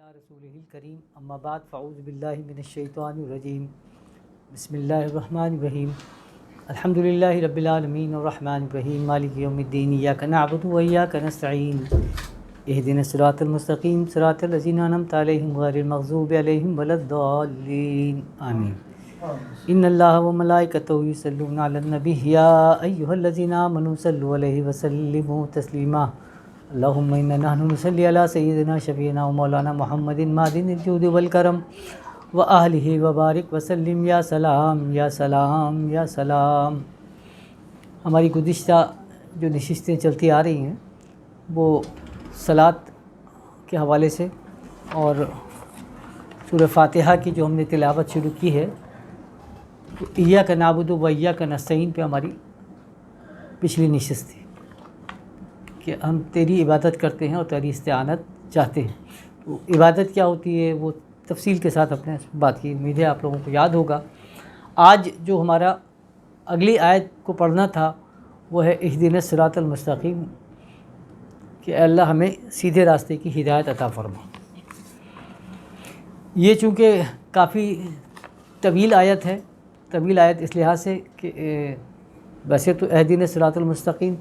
رسولہ الکریم اما بعد فاعوذ باللہ من الشیطان الرجیم بسم اللہ الرحمن الرحیم الحمدللہ رب العالمین الرحمن الرحیم مالک یوم الدین ایاک نعبد و ایاک نستعین اہدنا الصراط المستقیم صراط الذین انعمت علیہم غیر المغضوب علیہم ولا الضالین آمین ان اللہ و ملائکتہ یصلون علی النبی یا ایھا الذین آمنوا صلوا علیہ وسلموا تسلیما اللہم انا نحن نصلی علی سیدنا شفیعنا و مولانا محمد معدن الجود والکرم و اہلہ وبارک وسلم یا سلام یا سلام یا سلام۔ ہماری گزشتہ جو نشستیں چلتی آ رہی ہیں وہ صلاۃ کے حوالے سے اور سورہ فاتحہ کی جو ہم نے تلاوت شروع کی ہے تو ایاک نعبد و ایاک نستعین پہ ہماری پچھلی نشست تھی کہ ہم تیری عبادت کرتے ہیں اور تیری استعانت چاہتے ہیں۔ تو عبادت کیا ہوتی ہے وہ تفصیل کے ساتھ اپنے بات کی، امید ہے آپ لوگوں کو یاد ہوگا۔ آج جو ہمارا اگلی آیت کو پڑھنا تھا وہ ہے اہدنا الصراط المستقیم، کہ اللہ ہمیں سیدھے راستے کی ہدایت عطا فرما۔ یہ چونکہ کافی طویل آیت ہے، طویل آیت اس لحاظ سے کہ ویسے تو اہدنا الصراط المستقیم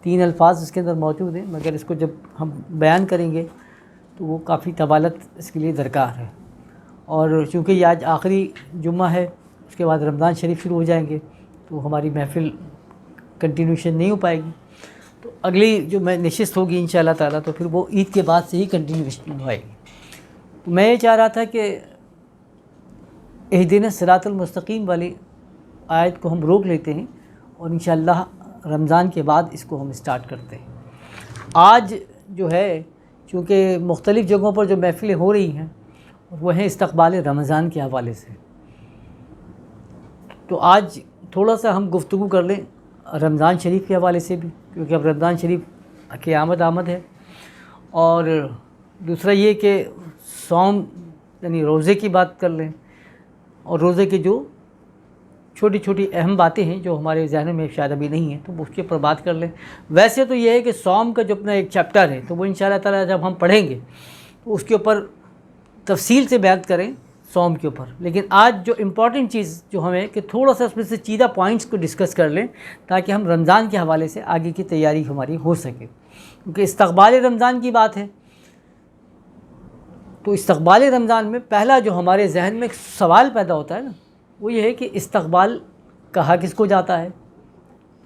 3 الفاظ اس کے اندر موجود ہیں، مگر اس کو جب ہم بیان کریں گے تو وہ کافی طوالت اس کے لیے درکار ہے۔ اور چونکہ یہ آج آخری جمعہ ہے، اس کے بعد رمضان شریف شروع ہو جائیں گے تو ہماری محفل کنٹینیوشن نہیں ہو پائے گی، تو اگلی جو نشست ہوگی انشاءاللہ تعالیٰ تو پھر وہ عید کے بعد سے ہی کنٹینیوشن ہو آئے گی۔ میں یہ چاہ رہا تھا کہ اہدنا الصراط المستقیم والی آیت کو ہم روک لیتے ہیں اور انشاءاللہ رمضان کے بعد اس کو ہم اسٹارٹ کرتے ہیں۔ آج جو ہے چونکہ مختلف جگہوں پر جو محفلیں ہو رہی ہیں وہ ہیں استقبال رمضان کے حوالے سے، تو آج تھوڑا سا ہم گفتگو کر لیں رمضان شریف کے حوالے سے بھی، کیونکہ اب رمضان شریف کی آمد ہے، اور دوسرا یہ کہ صوم یعنی روزے کی بات کر لیں، اور روزے کی جو چھوٹی چھوٹی اہم باتیں ہیں جو ہمارے ذہنوں میں شاید ابھی نہیں ہیں تو اس کے اوپر بات کر لیں۔ ویسے تو یہ ہے کہ صوم کا جو اپنا ایک چیپٹر ہے تو وہ انشاءاللہ تعالیٰ جب ہم پڑھیں گے تو اس کے اوپر تفصیل سے بیان کریں صوم کے اوپر، لیکن آج جو امپورٹنٹ چیز جو ہمیں کہ تھوڑا سا اس میں سے چیدہ پوائنٹس کو ڈسکس کر لیں تاکہ ہم رمضان کے حوالے سے آگے کی تیاری ہماری ہو سکے، کیونکہ استقبال رمضان کی بات ہے۔ تو استقبال رمضان میں پہلا جو ہمارے ذہن میں ایک سوال پیدا ہوتا ہے نا وہ یہ ہے کہ استقبال کہا کس کو جاتا ہے۔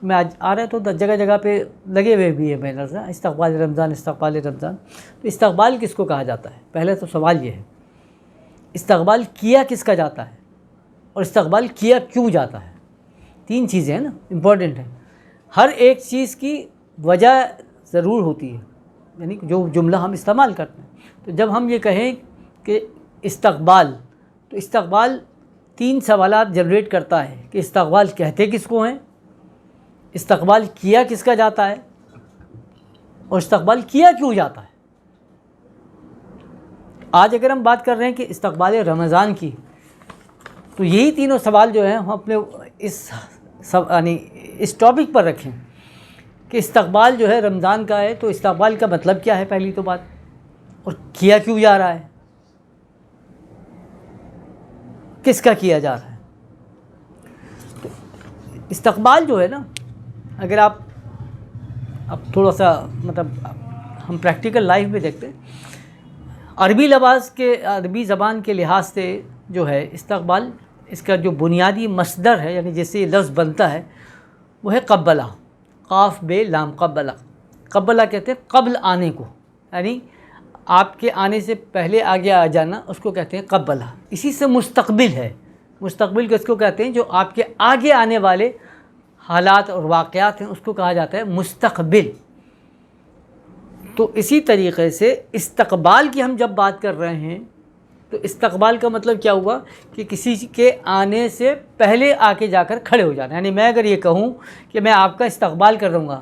میں آج آ رہا ہے تو جگہ جگہ پہ لگے ہوئے بھی ہے بینرز، استقبال رمضان استقبال رمضان، تو استقبال کس کو کہا جاتا ہے؟ پہلے تو سوال یہ ہے استقبال کیا کس کا جاتا ہے اور استقبال کیا کیوں جاتا ہے۔ 3 چیزیں ہیں نا امپورٹنٹ ہیں، ہر ایک چیز کی وجہ ضرور ہوتی ہے، یعنی جو جملہ ہم استعمال کرتے ہیں۔ تو جب ہم یہ کہیں کہ استقبال، تو استقبال 3 سوالات جنریٹ کرتا ہے کہ استقبال کہتے کس کو ہیں، استقبال کیا کس کا جاتا ہے، اور استقبال کیا کیوں جاتا ہے۔ آج اگر ہم بات کر رہے ہیں کہ استقبال رمضان کی، تو یہی تینوں سوال جو ہیں ہم اپنے اس ٹاپک پر رکھیں کہ استقبال جو ہے رمضان کا ہے تو استقبال کا مطلب کیا ہے پہلی تو بات، اور کیا کیوں جا رہا ہے، کس کا کیا جا رہا ہے۔ تو استقبال جو ہے نا، اگر آپ اب تھوڑا سا ہم پریکٹیکل لائف میں دیکھتے ہیں، عربی زبان کے لحاظ سے جو ہے استقبال، اس کا جو بنیادی مصدر ہے یعنی جس سے یہ لفظ بنتا ہے وہ ہے قبلہ، قاف بے لام قبلہ۔ قبلہ کہتے ہیں قبل آنے کو، یعنی آپ کے آنے سے پہلے آگے آ جانا، اس کو کہتے ہیں قبلہ۔ اسی سے مستقبل ہے، مستقبل کو اس کو کہتے ہیں جو آپ کے آگے آنے والے حالات اور واقعات ہیں اس کو کہا جاتا ہے مستقبل۔ تو اسی طریقے سے استقبال کی ہم جب بات کر رہے ہیں تو استقبال کا مطلب کیا ہوا کہ کسی کے آنے سے پہلے آ کے جا کر کھڑے ہو جانا، یعنی میں اگر یہ کہوں کہ میں آپ کا استقبال کر رہوں گا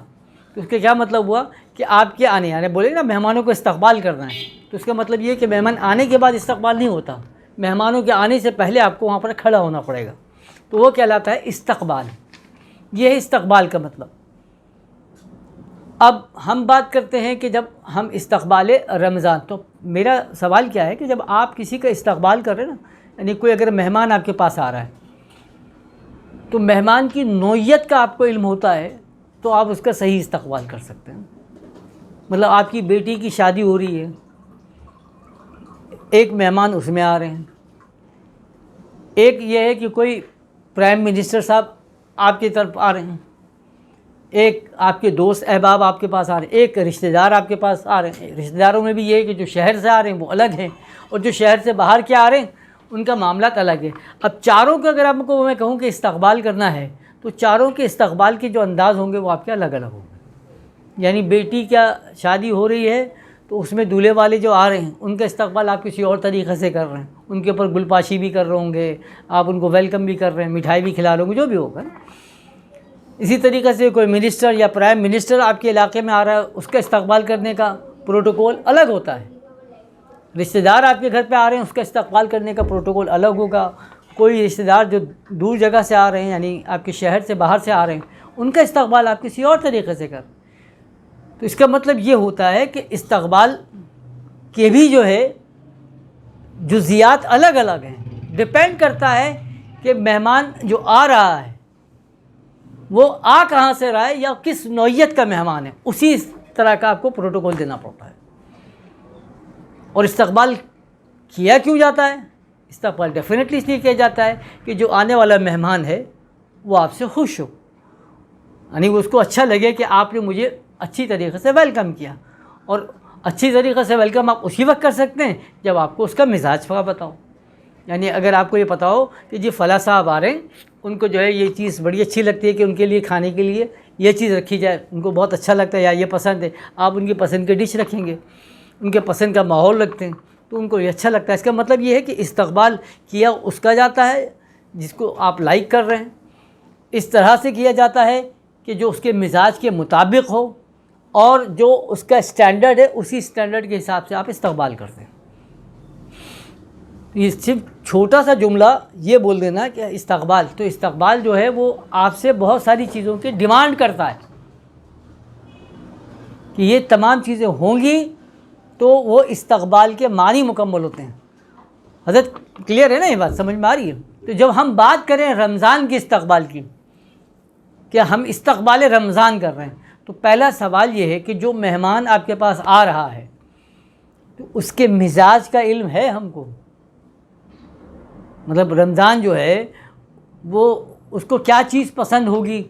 تو اس کا کیا مطلب ہوا کہ آپ کے آنے، یعنی بولے نا مہمانوں کو استقبال کرنا ہے، تو اس کا مطلب یہ کہ مہمان آنے کے بعد استقبال نہیں ہوتا، مہمانوں کے آنے سے پہلے آپ کو وہاں پر کھڑا ہونا پڑے گا، تو وہ کہلاتا ہے استقبال۔ یہ ہے استقبال کا مطلب۔ اب ہم بات کرتے ہیں کہ جب ہم استقبال رمضان، تو میرا سوال کیا ہے کہ جب آپ کسی کا استقبال کر رہے ہیں نا، یعنی کوئی اگر مہمان آپ کے پاس آ رہا ہے تو مہمان کی نوعیت کا آپ کو علم ہوتا ہے تو آپ اس کا صحیح استقبال کر سکتے ہیں. مطلب آپ کی بیٹی کی شادی ہو رہی ہے، ایک مہمان اس میں آ رہے ہیں، ایک یہ ہے کہ کوئی پرائم منسٹر صاحب آپ کی طرف آ رہے ہیں، ایک آپ کے دوست احباب آپ کے پاس آ رہے ہیں، ایک رشتہ دار آپ کے پاس آ رہے ہیں. رشتہ داروں میں بھی یہ ہے کہ جو شہر سے آ رہے ہیں وہ الگ ہیں، اور جو شہر سے باہر کے آ رہے ہیں ان کا معاملات الگ ہے. اب چاروں کا اگر آپ کو میں کہوں کہ استقبال کرنا ہے تو چاروں کے استقبال کے جو انداز ہوں گے وہ آپ کے الگ الگ ہوں گے. یعنی بیٹی کیا شادی ہو رہی ہے تو اس میں دولہے والے جو آ رہے ہیں ان کا استقبال آپ کسی اور طریقے سے کر رہے ہیں، ان کے اوپر گل پاشی بھی کر رہے ہوں گے، آپ ان کو ویلکم بھی کر رہے ہیں، مٹھائی بھی کھلا رہے ہوں گے، جو بھی ہوگا. اسی طریقے سے کوئی منسٹر یا پرائم منسٹر آپ کے علاقے میں آ رہا ہے، اس کا استقبال کرنے کا پروٹوکول الگ ہوتا ہے. رشتہ دار آپ کے گھر پہ آ رہے ہیں، اس کا استقبال کرنے کا پروٹوکول الگ ہوگا. کوئی رشتہ دار جو دور جگہ سے آ رہے ہیں، یعنی آپ کے شہر سے باہر سے آ رہے ہیں، ان کا استقبال آپ کسی اور طریقے سے کریں. تو اس کا مطلب یہ ہوتا ہے کہ استقبال کے بھی جو ہے جزیات الگ الگ ہیں. ڈپینڈ کرتا ہے کہ مہمان جو آ رہا ہے وہ آ کہاں سے رہا ہے یا کس نوعیت کا مہمان ہے، اسی طرح کا آپ کو پروٹوکول دینا پڑتا ہے. اور استقبال کیا کیوں جاتا ہے؟ استقبال ڈیفینیٹلی اس لیے کیا جاتا ہے کہ جو آنے والا مہمان ہے وہ آپ سے خوش ہو، یعنی اس کو اچھا لگے کہ آپ نے مجھے اچھی طریقے سے ویلکم کیا. اور اچھی طریقے سے ویلکم آپ اسی وقت کر سکتے ہیں جب آپ کو اس کا مزاج پتہ ہو. یعنی اگر آپ کو یہ پتہ ہو کہ جی فلاں صاحب آ رہے ہیں، ان کو جو ہے یہ چیز بڑی اچھی لگتی ہے کہ ان کے لیے کھانے کے لیے یہ چیز رکھی جائے، ان کو بہت اچھا لگتا ہے یا یہ پسند ہے، آپ ان کی پسند کی ڈش رکھیں گے، ان کے پسند کا ماحول رکھتے ہیں تو ان کو یہ اچھا لگتا ہے. اس کا مطلب یہ ہے کہ استقبال کیا اس کا جاتا ہے جس کو آپ لائک کر رہے ہیں، اس طرح سے کیا جاتا ہے کہ جو اس کے مزاج کے مطابق ہو، اور جو اس کا اسٹینڈرڈ ہے اسی اسٹینڈرڈ کے حساب سے آپ استقبال کرتے ہیں. یہ صرف چھوٹا سا جملہ یہ بول دینا کہ استقبال، تو استقبال جو ہے وہ آپ سے بہت ساری چیزوں کی ڈیمانڈ کرتا ہے کہ یہ تمام چیزیں ہوں گی تو وہ استقبال کے معنی مکمل ہوتے ہیں. حضرت کلیئر ہے نا، یہ بات سمجھ میں آ رہی ہے؟ تو جب ہم بات کریں رمضان کے استقبال کی کہ ہم استقبال رمضان کر رہے ہیں، تو پہلا سوال یہ ہے کہ جو مہمان آپ کے پاس آ رہا ہے تو اس کے مزاج کا علم ہے ہم کو. مطلب رمضان جو ہے وہ اس کو کیا چیز پسند ہوگی،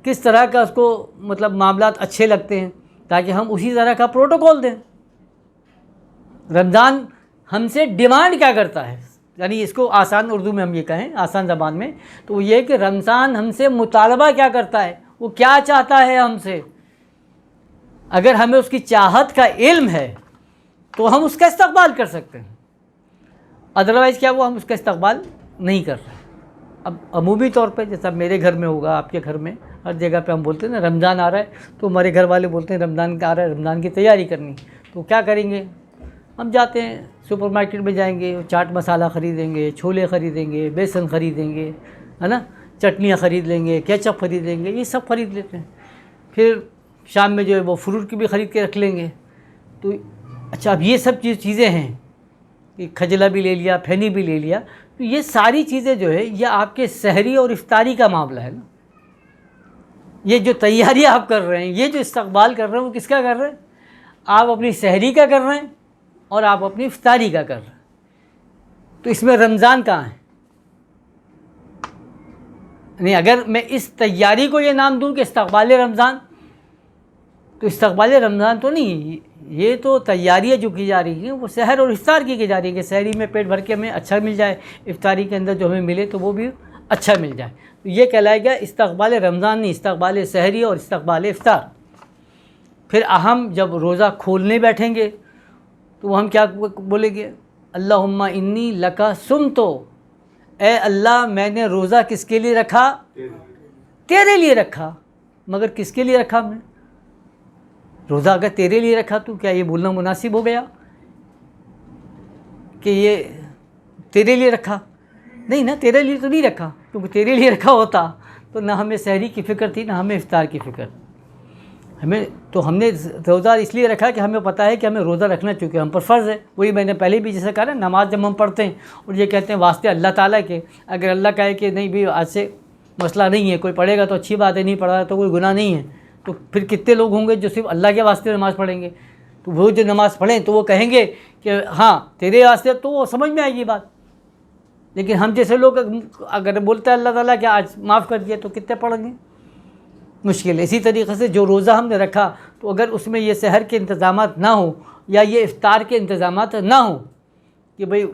کس طرح کا اس کو مطلب معاملات اچھے لگتے ہیں، تاکہ ہم اسی طرح کا پروٹوکول دیں. رمضان ہم سے ڈیمانڈ کیا کرتا ہے، یعنی اس کو آسان اردو میں ہم یہ کہیں، آسان زبان میں، تو وہ یہ ہے کہ رمضان ہم سے مطالبہ کیا کرتا ہے، وہ کیا چاہتا ہے ہم سے. اگر ہمیں اس کی چاہت کا علم ہے تو ہم اس کا استقبال کر سکتے ہیں، ادروائز کیا وہ ہم اس کا استقبال نہیں کر رہے. اب عمومی طور پہ جیسا میرے گھر میں ہوگا، آپ کے گھر میں، ہر جگہ پہ ہم بولتے ہیں نا رمضان آ رہا ہے، تو ہمارے گھر والے بولتے ہیں رمضان کا آ رہا ہے، رمضان کی تیاری کرنی. تو کیا کریں گے، ہم جاتے ہیں سپر مارکیٹ میں جائیں گے، چاٹ مسالہ خریدیں گے، چھولے خریدیں گے، بیسن خریدیں گے، ہے نا، چٹنیاں خرید لیں گے، کیچپ خرید لیں گے، یہ سب خرید لیتے ہیں. پھر شام میں جو ہے وہ فروٹ کی بھی خرید کے رکھ لیں گے. تو اچھا اب یہ سب چیزیں ہیں کہ کھجلا بھی لے لیا، پھینی بھی لے لیا، تو یہ ساری چیزیں جو ہے یہ آپ کے سحری اور افطاری کا معاملہ ہے نا. یہ جو تیاریاں آپ کر رہے ہیں، یہ جو استقبال کر رہے ہیں، وہ کس کا کر رہے ہیں؟ آپ اپنی سحری کا کر رہے ہیں اور آپ اپنی افطاری کا کر رہے ہیں. تو اس میں رمضان کہاں ہے؟ نہیں، اگر میں اس تیاری کو یہ نام دوں کہ استقبال رمضان، تو استقبال رمضان تو نہیں، یہ تو تیاریاں جو کی جا رہی ہیں وہ سحر اور افطار کی جا رہی ہے کہ سحری میں پیٹ بھر کے ہمیں اچھا مل جائے، افطاری کے اندر جو ہمیں ملے تو وہ بھی اچھا مل جائے. تو یہ کہلائے گا استقبال رمضان نہیں، استقبال سحری اور استقبال افطار. پھر ہم جب روزہ کھولنے بیٹھیں گے تو ہم کیا بولیں گے؟ اللہم انی لکا صمتو، اے اللہ میں نے روزہ کس کے لیے رکھا؟ تیرے لیے رکھا. مگر کس کے لیے رکھا ہم نے؟ روزہ اگر تیرے لیے رکھا تو کیا یہ بولنا مناسب ہو گیا کہ یہ تیرے لیے رکھا؟ نہیں نا، تیرے لیے تو نہیں رکھا، کیونکہ تیرے لیے رکھا ہوتا تو نہ ہمیں سحری کی فکر تھی نہ ہمیں افطار کی فکر. ہم نے روزہ اس لیے رکھا کہ ہمیں پتہ ہے کہ ہمیں روزہ رکھنا چونکہ ہم پر فرض ہے. وہی میں نے پہلے بھی جیسے کہا نا، نماز جب ہم پڑھتے ہیں اور یہ کہتے ہیں واسطے اللہ تعالیٰ کے، اگر اللہ کہے کہ نہیں بھی آج سے مسئلہ نہیں ہے، کوئی پڑھے گا تو اچھی بات ہے، نہیں پڑھا ہے تو کوئی گناہ نہیں ہے، تو پھر کتنے لوگ ہوں گے جو صرف اللہ کے واسطے نماز پڑھیں گے؟ تو وہ جو نماز پڑھیں تو وہ کہیں گے کہ ہاں تیرے واسطے، تو وہ سمجھ میں آئے گی بات. لیکن ہم جیسے لوگ اگر بولتا ہے اللہ تعالیٰ کہ آج معاف کر دیا، تو کتنے پڑھیں گے؟ مشکل ہے. اسی طریقے سے جو روزہ ہم نے رکھا، تو اگر اس میں یہ سحر کے انتظامات نہ ہوں یا یہ افطار کے انتظامات نہ ہوں کہ بھئی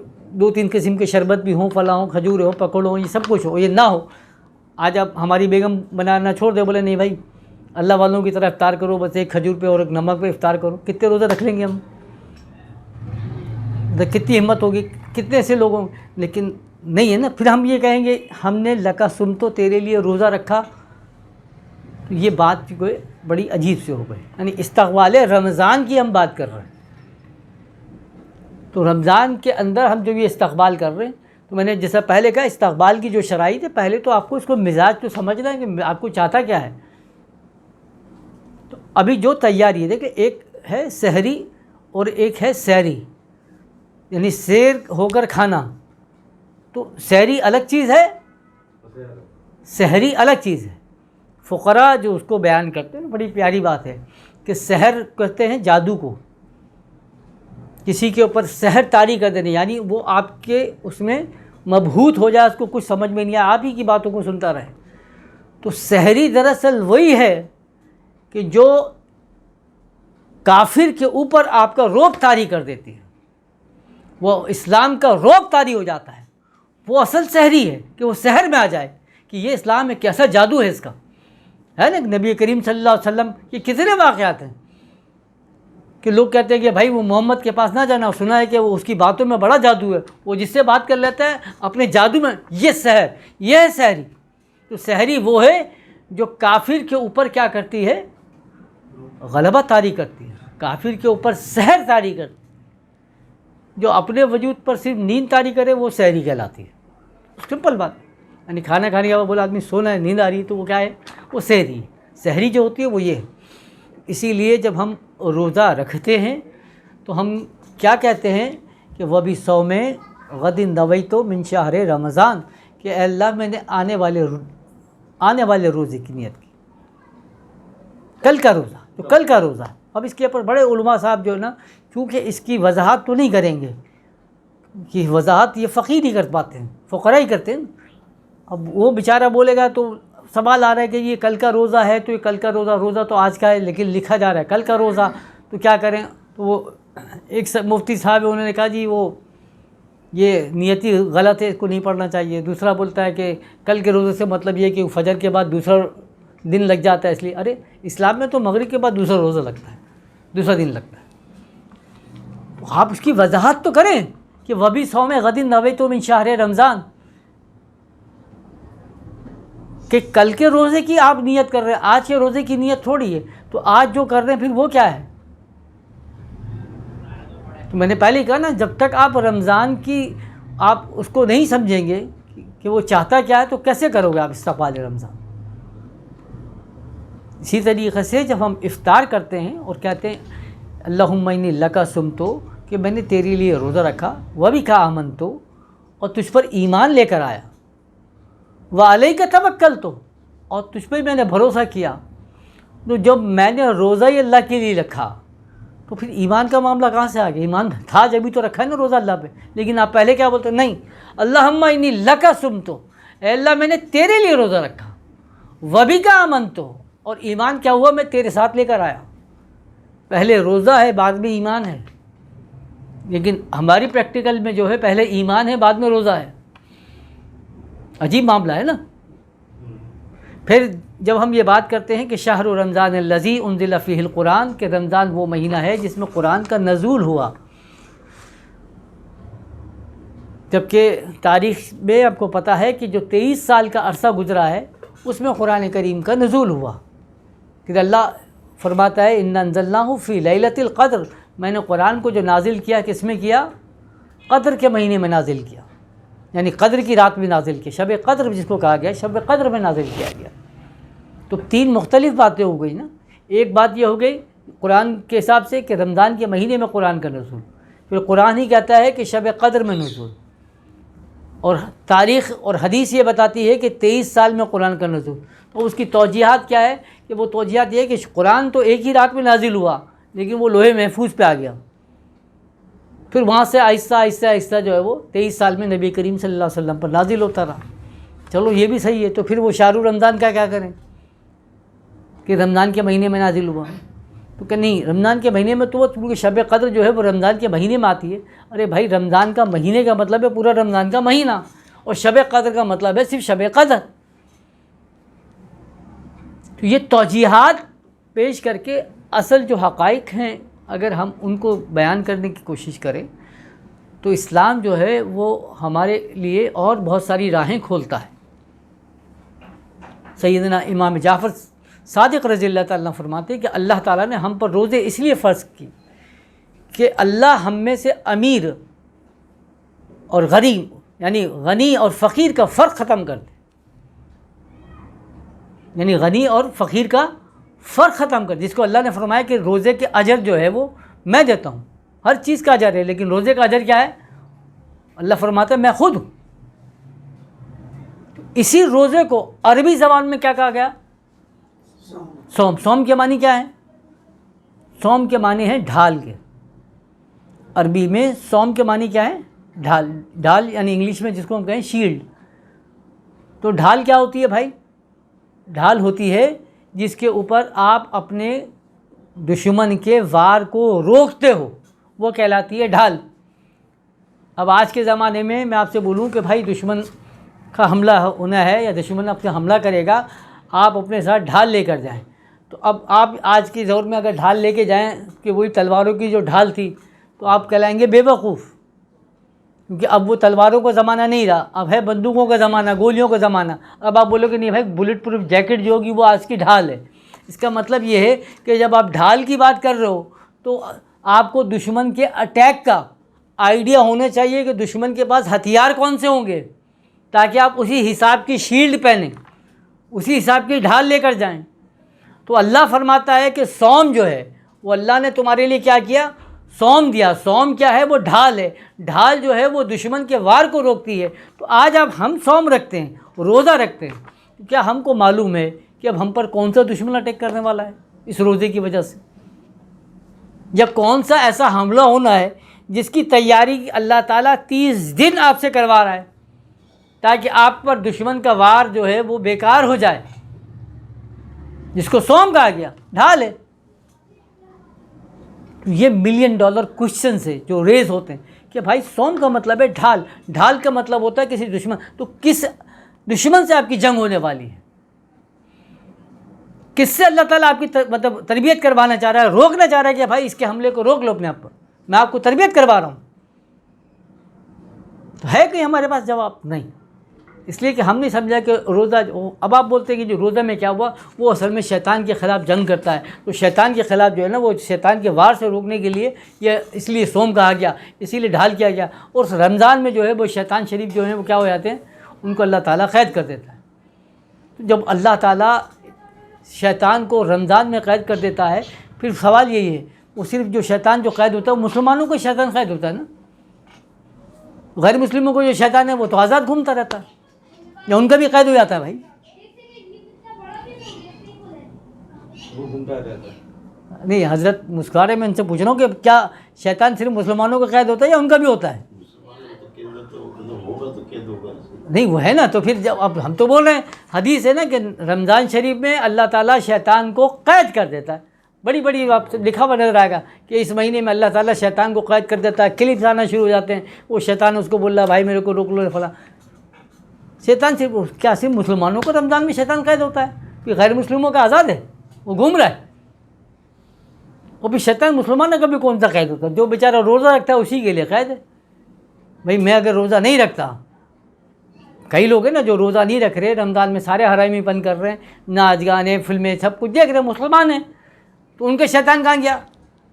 2-3 قسم کے شربت بھی ہوں، فلاں ہوں، کھجور ہو، پکوڑ ہوں، یہ سب کچھ ہو، یہ نہ ہو. آج آپ ہماری بیگم بنانا چھوڑ دے، بولے نہیں بھائی اللہ والوں کی طرح افطار کرو، بس ایک کھجور پہ اور ایک نمک پہ افطار کرو، کتنے روزہ رکھ لیں گے ہم؟ کتنی ہمت ہوگی، کتنے ایسے لوگوں. لیکن نہیں ہے نا. پھر ہم یہ کہیں گے ہم نے لکا سم تو تیرے لیے روزہ رکھا، تو یہ بات کوئی بڑی عجیب سے ہو گئی. یعنی استقبال رمضان کی ہم بات کر رہے ہیں، تو رمضان کے اندر ہم جو یہ استقبال کر رہے ہیں، تو میں نے جیسا پہلے کہا استقبال کی جو شرائط ہے، پہلے تو آپ کو اس کو مزاج تو سمجھنا ہے کہ آپ کو چاہتا کیا ہے. تو ابھی جو تیاری ہے دیکھیں، ایک ہے سحری اور ایک ہے سحری، یعنی سیر ہو کر کھانا. تو سحری الگ چیز ہے، سحری الگ چیز ہے. فقراء جو اس کو بیان کرتے ہیں، بڑی پیاری بات ہے کہ سحر کہتے ہیں جادو کو، کسی کے اوپر سحر طاری کر دینے، یعنی وہ آپ کے اس میں مبہوت ہو جائے، اس کو کچھ سمجھ میں نہیں آئے، آپ ہی کی باتوں کو سنتا رہے. تو سحری دراصل وہی ہے کہ جو کافر کے اوپر آپ کا رعب طاری کر دیتی ہے، وہ اسلام کا رعب طاری ہو جاتا ہے. وہ اصل سحری ہے کہ وہ سحر میں آ جائے کہ یہ اسلام ہے، کیسا جادو ہے اس کا، ہے نا. نبی کریم صلی اللہ علیہ وسلم کے کتنے واقعات ہیں کہ لوگ کہتے ہیں کہ بھائی وہ محمد کے پاس نہ جانا، سنا ہے کہ وہ اس کی باتوں میں بڑا جادو ہے، وہ جس سے بات کر لیتا ہے اپنے جادو میں. یہ سحر، یہ ہے سحری. تو سحری وہ ہے جو کافر کے اوپر کیا کرتی ہے؟ غلبہ طاری کرتی ہے، کافر کے اوپر سحر طاری کرتی ہے. جو اپنے وجود پر صرف نیند طاری کرے وہ سحری کہلاتی ہے. سمپل بات. یعنی کھانا کھانے کے بعد بولا آدمی سونا ہے، نیند آ رہی ہے، تو وہ کیا ہے؟ وہ سحری. سحری جو ہوتی ہے وہ یہ ہے. اسی لیے جب ہم روزہ رکھتے ہیں تو ہم کیا کہتے ہیں کہ وہ بھی صوم غد نویتو من شہر رمضان، کہ اے اللہ میں نے آنے والے روزے کی نیت کی. کل کا روزہ، تو کل کا روزہ. اب اس کے اوپر بڑے علماء صاحب جو ہے نا، کیونکہ اس کی وضاحت تو نہیں کریں گے، کہ وضاحت یہ فقیر ہی کر پاتے ہیں، فقراء ہی کرتے ہیں. اب وہ بیچارہ بولے گا تو سوال آ رہا ہے کہ یہ کل کا روزہ ہے، تو یہ کل کا روزہ تو آج کا ہے، لیکن لکھا جا رہا ہے کل کا روزہ، تو کیا کریں؟ تو وہ ایک مفتی صاحب انہوں نے کہا جی وہ یہ نیتی غلط ہے، اس کو نہیں پڑھنا چاہیے. دوسرا بولتا ہے کہ کل کے روزے سے مطلب یہ کہ فجر کے بعد دوسرا دن لگ جاتا ہے، اس لیے. ارے اسلام میں تو مغرب کے بعد دوسرا روزہ لگتا ہے، دوسرا دن لگتا ہے. تو آپ اس کی وضاحت تو کریں کہ وبی صوم غد نویتو من شہر رمضان، کہ کل کے روزے کی آپ نیت کر رہے ہیں، آج کے روزے کی نیت تھوڑی ہے. تو آج جو کر رہے ہیں پھر وہ کیا ہے؟ تو میں نے پہلے کہا نا، جب تک آپ رمضان کی آپ اس کو نہیں سمجھیں گے کہ وہ چاہتا کیا ہے، تو کیسے کرو گے آپ استقبال رمضان؟ اسی طریقے سے جب ہم افطار کرتے ہیں اور کہتے ہیں اللہم انی لکا صمتو، کہ میں نے تیرے لیے روزہ رکھا، وہ بھی کہا آمنتو، اور تجھ پر ایمان لے کر آیا، وعلیک توکلت، اور تجھ پہ میں نے بھروسہ کیا. تو جب میں نے روزہ ہی اللہ کے لیے رکھا تو پھر ایمان کا معاملہ کہاں سے آ گیا؟ ایمان تھا جبھی تو رکھا ہے نا روزہ اللہ پہ. لیکن آپ پہلے کیا بولتے ہیں؟ نہیں، اللہم انی لکا صمتو، اے اللہ میں نے تیرے لیے روزہ رکھا، وبک آمنتو، اور ایمان کیا ہوا؟ میں تیرے ساتھ لے کر آیا. پہلے روزہ ہے بعد میں ایمان ہے. لیکن ہماری پریکٹیکل میں جو ہے پہلے ایمان ہے بعد میں روزہ ہے. عجیب معاملہ ہے نا. پھر جب ہم یہ بات کرتے ہیں کہ شہر رمضان الذی انزل فیہ القرآن، کہ رمضان وہ مہینہ ہے جس میں قرآن کا نزول ہوا، جبکہ تاریخ میں آپ کو پتہ ہے کہ جو 23 سال کا عرصہ گزرا ہے اس میں قرآن کریم کا نزول ہوا. کہ اللہ فرماتا ہے انا انزلناہ فی لیلۃ القدر، میں نے قرآن کو جو نازل کیا کس میں کیا؟ قدر کے مہینے میں نازل کیا، یعنی قدر کی رات میں نازل کیا. شب قدر جس کو کہا گیا، شب قدر میں نازل کیا گیا. تو 3 مختلف باتیں ہو گئی نا. ایک بات یہ ہو گئی قرآن کے حساب سے کہ رمضان کے مہینے میں قرآن کا نزول، پھر قرآن ہی کہتا ہے کہ شب قدر میں نزول، اور تاریخ اور حدیث یہ بتاتی ہے کہ 23 سال میں قرآن کا نزول۔ تو اس کی توجیہات کیا ہے؟ کہ وہ توجیہات یہ ہے کہ قرآن تو ایک ہی رات میں نازل ہوا، لیکن وہ لوح محفوظ پہ آ گیا، پھر وہاں سے آہستہ آہستہ آہستہ جو ہے وہ 23 سال میں نبی کریم صلی اللہ علیہ وسلم پر نازل ہوتا رہا۔ چلو یہ بھی صحیح ہے، تو پھر وہ شہر رمضان کا کیا کریں کہ رمضان کے مہینے میں نازل ہوا؟ تو کہ نہیں، رمضان کے مہینے میں تو وہ کیونکہ شب قدر جو ہے وہ رمضان کے مہینے میں آتی ہے۔ ارے بھائی، رمضان کا مہینے کا مطلب ہے پورا رمضان کا مہینہ، اور شب قدر کا مطلب ہے صرف شب قدر۔ تو یہ توجیہات پیش کر کے اصل جو حقائق ہیں اگر ہم ان کو بیان کرنے کی کوشش کریں تو اسلام جو ہے وہ ہمارے لیے اور بہت ساری راہیں کھولتا ہے۔ سیدنا امام جعفر صادق رضی اللہ تعالیٰ فرماتے ہیں کہ اللہ تعالیٰ نے ہم پر روزے اس لیے فرض کی کہ اللہ ہم میں سے امیر اور غریب، یعنی غنی اور فقیر کا فرق ختم کر دے، یعنی غنی اور فقیر کا فرق ختم کر، جس کو اللہ نے فرمایا کہ روزے کے اجر جو ہے وہ میں دیتا ہوں، ہر چیز کا اجر ہے، لیکن روزے کا اجر کیا ہے؟ اللہ فرماتا ہے میں خود ہوں۔ اسی روزے کو عربی زبان میں کیا کہا گیا؟ سوم۔ سوم کے معنی کیا ہے؟ سوم کے معنی ہے ڈھال کے۔ عربی میں سوم کے معنی کیا ہے؟ ڈھال۔ ڈھال یعنی انگلش میں جس کو ہم کہیں شیلڈ۔ تو ڈھال کیا ہوتی ہے بھائی؟ ڈھال ہوتی ہے جس کے اوپر آپ اپنے دشمن کے وار کو روکتے ہو، وہ کہلاتی ہے ڈھال۔ اب آج کے زمانے میں آپ سے بولوں کہ بھائی دشمن کا حملہ ہونا ہے یا دشمن آپ سے حملہ کرے گا، آپ اپنے ساتھ ڈھال لے کر جائیں، تو اب آپ آج کے دور میں اگر ڈھال لے کے جائیں کہ وہی تلواروں کی جو ڈھال تھی تو آپ کہلائیں گے بے وقوف، کیونکہ اب وہ تلواروں کا زمانہ نہیں رہا، اب ہے بندوقوں کا زمانہ، گولیوں کا زمانہ۔ اب آپ بولو کہ نہیں بھائی بلٹ پروف جیکٹ جو ہوگی وہ آج کی ڈھال ہے۔ اس کا مطلب یہ ہے کہ جب آپ ڈھال کی بات کر رہے ہو تو آپ کو دشمن کے اٹیک کا آئیڈیا ہونا چاہیے کہ دشمن کے پاس ہتھیار کون سے ہوں گے، تاکہ آپ اسی حساب کی شیلڈ پہنیں، اسی حساب کی ڈھال لے کر جائیں۔ تو اللہ فرماتا ہے کہ سوم جو ہے وہ اللہ نے تمہارے لیے کیا کیا؟ سوم دیا۔ سوم کیا ہے؟ وہ ڈھال ہے۔ ڈھال جو ہے وہ دشمن کے وار کو روکتی ہے۔ تو آج اب ہم سوم رکھتے ہیں، روزہ رکھتے ہیں، کیا ہم کو معلوم ہے کہ اب ہم پر کون سا دشمن اٹیک کرنے والا ہے اس روزے کی وجہ سے، یا کون سا ایسا حملہ ہونا ہے جس کی تیاری اللہ تعالیٰ 30 دن آپ سے کروا رہا ہے تاکہ آپ پر دشمن کا وار جو ہے وہ بیکار ہو جائے، جس کو سوم کہا گیا، ڈھال ہے۔ تو یہ $1,000,000 کوشچنز ہے جو ریز ہوتے ہیں کہ بھائی سوم کا مطلب ہے ڈھال، ڈھال کا مطلب ہوتا ہے کسی دشمن، تو کس دشمن سے آپ کی جنگ ہونے والی ہے؟ کس سے اللہ تعالیٰ آپ کی مطلب تربیت کروانا چاہ رہا ہے، روکنا چاہ رہا ہے کہ بھائی اس کے حملے کو روک لو اپنے آپ پر، میں آپ کو تربیت کروا رہا ہوں؟ تو ہے کہ ہمارے پاس جواب نہیں، اس لیے کہ ہم نے سمجھا کہ روزہ، اب آپ بولتے ہیں کہ جو روزہ میں کیا ہوا، وہ اصل میں شیطان کے خلاف جنگ کرتا ہے، تو شیطان کے خلاف جو ہے نا وہ شیطان کے وار سے روکنے کے لیے یہ اس لیے سوم کہا گیا، اسی لیے ڈھال کیا گیا۔ اور رمضان میں جو ہے وہ شیطان شریف جو ہیں وہ کیا ہو جاتے ہیں، ان کو اللہ تعالیٰ قید کر دیتا ہے۔ تو جب اللہ تعالیٰ شیطان کو رمضان میں قید کر دیتا ہے، پھر سوال یہی ہے وہ صرف جو شیطان جو قید ہوتا ہے وہ مسلمانوں کو شیطان قید ہوتا ہے نا، غیر مسلموں کو جو شیطان ہے وہ تو آزاد گھومتا رہتا ہے، یا ان کا بھی قید ہو جاتا ہے بھائی؟ نہیں، حضرت مسکرے میں ان سے پوچھ رہا ہوں کہ کیا شیطان صرف مسلمانوں کا قید ہوتا ہے یا ان کا بھی ہوتا ہے؟ نہیں وہ ہے نا، تو پھر جب اب ہم تو بول رہے ہیں حدیث ہے نا کہ رمضان شریف میں اللہ تعالیٰ شیطان کو قید کر دیتا ہے، بڑی بڑی آپ لکھا ہوا نظر آئے گا کہ اس مہینے میں اللہ تعالیٰ شیطان کو قید کر دیتا ہے، کلپس آنا شروع ہو جاتے ہیں، وہ شیطان اس کو بول رہا ہے بھائی میرے کو روک لو فلاں۔ شیطان صرف کیا صرف مسلمانوں کو رمضان میں شیطان قید ہوتا ہے کہ غیر مسلموں کا آزاد ہے، وہ گھوم رہا ہے؟ اور پھر شیطان مسلمانوں کا بھی کون سا قید ہوتا ہے؟ جو بیچارہ روزہ رکھتا ہے اسی کے لیے قید ہے۔ بھائی میں اگر روزہ نہیں رکھتا، کئی لوگ ہیں نا جو روزہ نہیں رکھ رہے، رمضان میں سارے حرامی پن کر رہے ہیں، ناچ گانے فلمیں سب کچھ دیکھ رہے ہیں، مسلمان ہیں، تو ان کا شیطان کہاں گیا؟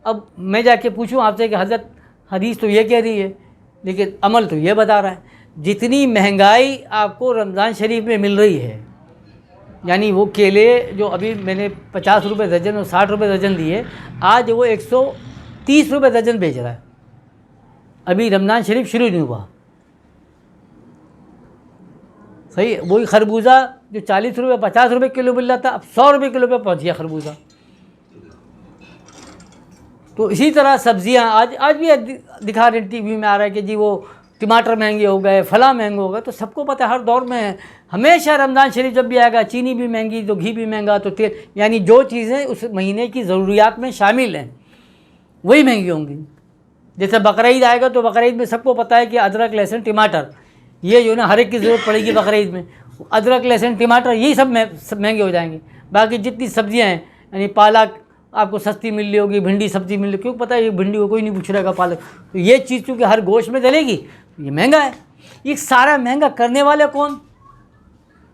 اب میں جا کے پوچھوں آپ سے کہ حضرت حدیث تو یہ کہہ رہی ہے لیکن عمل تو یہ بتا رہا ہے، جتنی مہنگائی آپ کو رمضان شریف میں مل رہی ہے، یعنی وہ کیلے جو ابھی میں نے 50 روپے درجن اور 60 روپے درجن دیے، آج وہ 130 روپے درجن بیچ رہا ہے، ابھی رمضان شریف شروع نہیں ہوا. صحیح. وہی خربوزہ جو 40 روپے 50 روپے کلو مل رہا تھا، اب 100 روپے کلو پہ پہنچ گیا خربوزہ. تو اسی طرح سبزیاں آج بھی دکھا رہے ٹی وی میں آ رہا ہے کہ جی وہ ٹماٹر مہنگے ہو گئے، فلاں مہنگے ہو گئے. تو سب کو پتہ ہے ہر دور میں ہمیشہ رمضان شریف جب بھی آئے گا چینی بھی مہنگی تو گھی بھی مہنگا تو تیل، یعنی جو چیزیں اس مہینے کی ضروریات میں شامل ہیں وہی مہنگی ہوں گی. جیسے بقرعید آئے گا تو بقرعید میں سب کو پتہ ہے کہ ادرک لہسن ٹماٹر یہ جو ہے نا ہر ایک کی ضرورت پڑے گی بقرعید میں. ادرک لہسن ٹماٹر یہی سب مہنگے ہو جائیں گے. باقی جتنی سبزیاں ہیں یعنی پالک آپ کو سستی مل رہی ہوگی، بھنڈی سبزی مل رہی، کیوں پتہ ہے یہ بھنڈی کو کوئی نہیں پوچھ رہا گا پالک. تو یہ چیز چونکہ ہر گوشت میں ڈلے گی یہ مہنگا ہے. یہ سارا مہنگا کرنے والے کون؟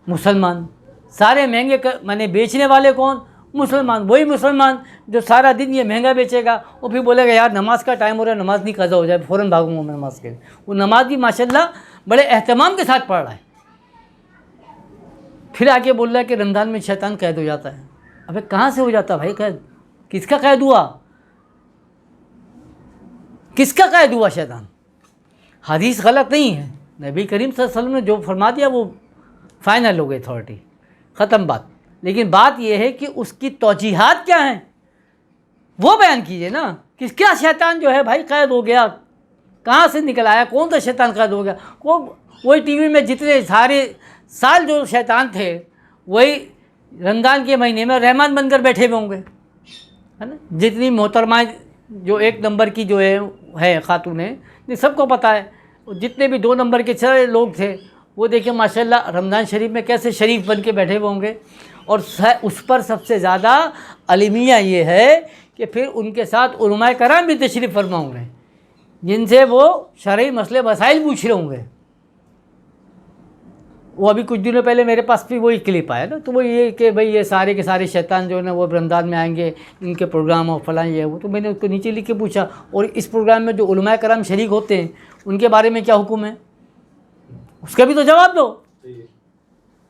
مسلمان. سارے مہنگے میں بیچنے والے کون؟ مسلمان. وہی مسلمان جو سارا دن یہ مہنگا بیچے گا وہ پھر بولے گا یار نماز کا ٹائم ہو رہا ہے، نماز نہیں قضا ہو جائے فوراً بھاگوں گا میں نماز کے لیے. وہ نماز بھی ماشاءاللہ بڑے اہتمام کے ساتھ پڑھ رہا ہے. پھر آگے بول رہا ہے کہ رمضان میں شیطان قید ہو جاتا ہے. ابے کہاں سے ہو جاتا ہے بھائی قید؟ کس کا قید ہوا؟ کس کا قید ہوا شیطان؟ حدیث غلط نہیں ہے. نبی کریم صلی اللہ علیہ وسلم نے جو فرما دیا وہ فائنل ہو گئی، اتھارٹی ختم بات. لیکن بات یہ ہے کہ اس کی توجیحات کیا ہیں وہ بیان کیجئے نا. کس کیا شیطان جو ہے بھائی قید ہو گیا، کہاں سے نکل آیا، کون سا شیطان قید ہو گیا؟ وہی ٹی وی میں جتنے سارے سال جو شیطان تھے وہی رمضان کے مہینے میں رحمان بن کر بیٹھے ہوئے ہوں گے، ہے نا. جتنی محترمہ جو 1 نمبر کی جو ہے خاتونیں سب کو پتہ ہے. جتنے بھی 2 نمبر کے سارے لوگ تھے وہ دیکھیں ماشاءاللہ رمضان شریف میں کیسے شریف بن کے بیٹھے ہوئے ہوں گے. اور اس پر سب سے زیادہ المیہ یہ ہے کہ پھر ان کے ساتھ علماء کرام بھی تشریف فرما ہوں گے جن سے وہ شرعی مسئلے مسائل پوچھ رہے ہوں گے. وہ ابھی کچھ دنوں پہلے میرے پاس بھی وہی کلپ آیا نا، تو وہ یہ کہ بھئی یہ سارے کے سارے شیطان جو ہے نا وہ رمضان میں آئیں گے، ان کے پروگرام اور فلاں یہ وہ. تو میں نے اس کو نیچے لکھ کے پوچھا اور اس پروگرام میں جو علماء کرام شریک ہوتے ہیں ان کے بارے میں کیا حکم ہے، اس کا بھی تو جواب دو.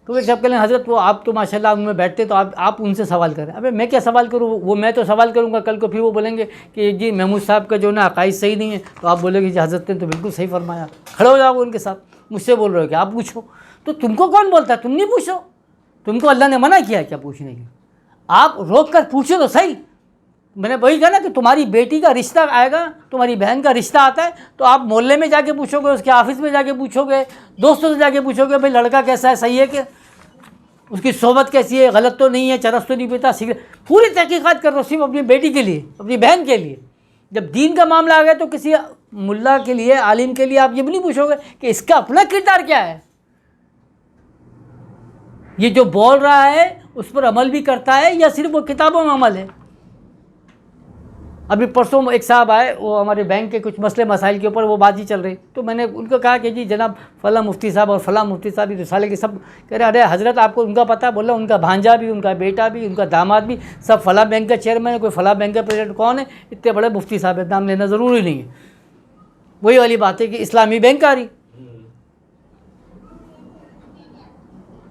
تو وہ سب کہہ لیں حضرت وہ آپ تو ماشاءاللہ ان میں بیٹھتے تو آپ ان سے سوال کریں. ابے میں کیا سوال کروں؟ وہ میں تو سوال کروں گا، کل کو پھر وہ بولیں گے کہ جی محمود صاحب کا جو نا عقائد صحیح نہیں ہے، تو آپ بولیں گے جی حضرت نے تو بالکل صحیح فرمایا. کھڑے ہو جاؤ ان کے ساتھ. مجھ سے بول رہے ہو کہ آپ پوچھو. تو تم کو کون بولتا ہے تم نہیں پوچھو؟ تم کو اللہ نے منع کیا ہے کیا پوچھنے کی؟ آپ روک کر پوچھو تو صحیح. میں نے وہی کہا نا کہ تمہاری بیٹی کا رشتہ آئے گا، تمہاری بہن کا رشتہ آتا ہے تو آپ محلے میں جا کے پوچھو گے، اس کے آفس میں جا کے پوچھو گے، دوستوں سے جا کے پوچھو گے بھائی لڑکا کیسا ہے، صحیح ہے کہ اس کی صحبت کیسی ہے، غلط تو نہیں ہے، چرس تو نہیں پیتا، سگریٹ. پوری تحقیقات کر رہا صرف اپنی بیٹی کے لیے، اپنی بہن کے لیے. جب دین کا معاملہ آ گیا تو کسی ملا کے لیے، عالم کے لیے آپ یہ بھی نہیں پوچھو گے کہ اس کا اپنا کردار کیا ہے، یہ جو بول رہا ہے اس پر عمل بھی کرتا ہے یا صرف وہ کتابوں میں عمل ہے. ابھی پرسوں ایک صاحب آئے، وہ ہمارے بینک کے کچھ مسئلے مسائل کے اوپر وہ بات ہی چل رہی، تو میں نے ان کو کہا کہ جی جناب فلاں مفتی صاحب اور فلاں مفتی صاحب رسالے کے سب کہہ رہے ارے حضرت آپ کو ان کا پتہ؟ بولا ان کا بھانجا بھی، ان کا بیٹا بھی، ان کا داماد بھی سب فلاں بینک کا چیئرمین ہے، کوئی فلاں بینک کا پریزیڈنٹ کون ہے، اتنے بڑے مفتی صاحب ہے، نام لینا ضروری نہیں ہے. وہی والی بات ہے کہ اسلامی بینک آ رہی.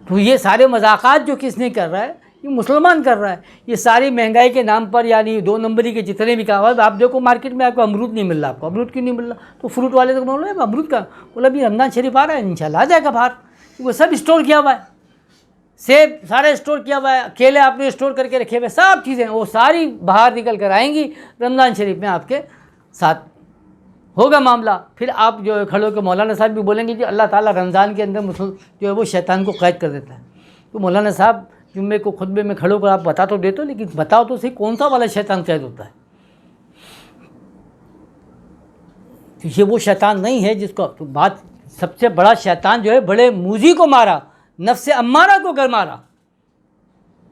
تو یہ سارے مذاقات جو کس نے کر رہا ہے، یہ مسلمان کر رہا ہے. یہ ساری مہنگائی کے نام پر یعنی 2 نمبری کے جتنے بھی کاغذ آپ دیکھو مارکیٹ میں آپ کو امرود نہیں مل رہا. آپ کو امرود کیوں نہیں مل رہا؟ تو فروٹ والے تو بول رہے ہیں امرود کا، بولا بھی رمضان شریف آ رہا ہے انشاءاللہ آ جائے گا باہر. وہ سب اسٹور کیا ہوا ہے، سیب سارا اسٹور کیا ہوا ہے، کیلے آپ نے اسٹور کر کے رکھے ہوئے، سب چیزیں وہ ساری باہر نکل کر آئیں گی رمضان شریف میں آپ کے ساتھ ہوگا معاملہ. پھر آپ جو کھڑے ہو کے مولانا صاحب بھی بولیں گے جی اللہ تعالیٰ رمضان کے اندر جو ہے وہ شیطان کو قید کر دیتا ہے. تو مولانا صاحب جمعے کو خطبے میں کھڑے ہو کر آپ بتا تو دیتے ہو، لیکن بتاؤ تو صحیح کون سا والا شیطان قید ہوتا ہے. یہ وہ شیطان نہیں ہے جس کو بات سب سے بڑا شیطان جو ہے بڑے موذی کو مارا، نفس امارہ کو گر مارا.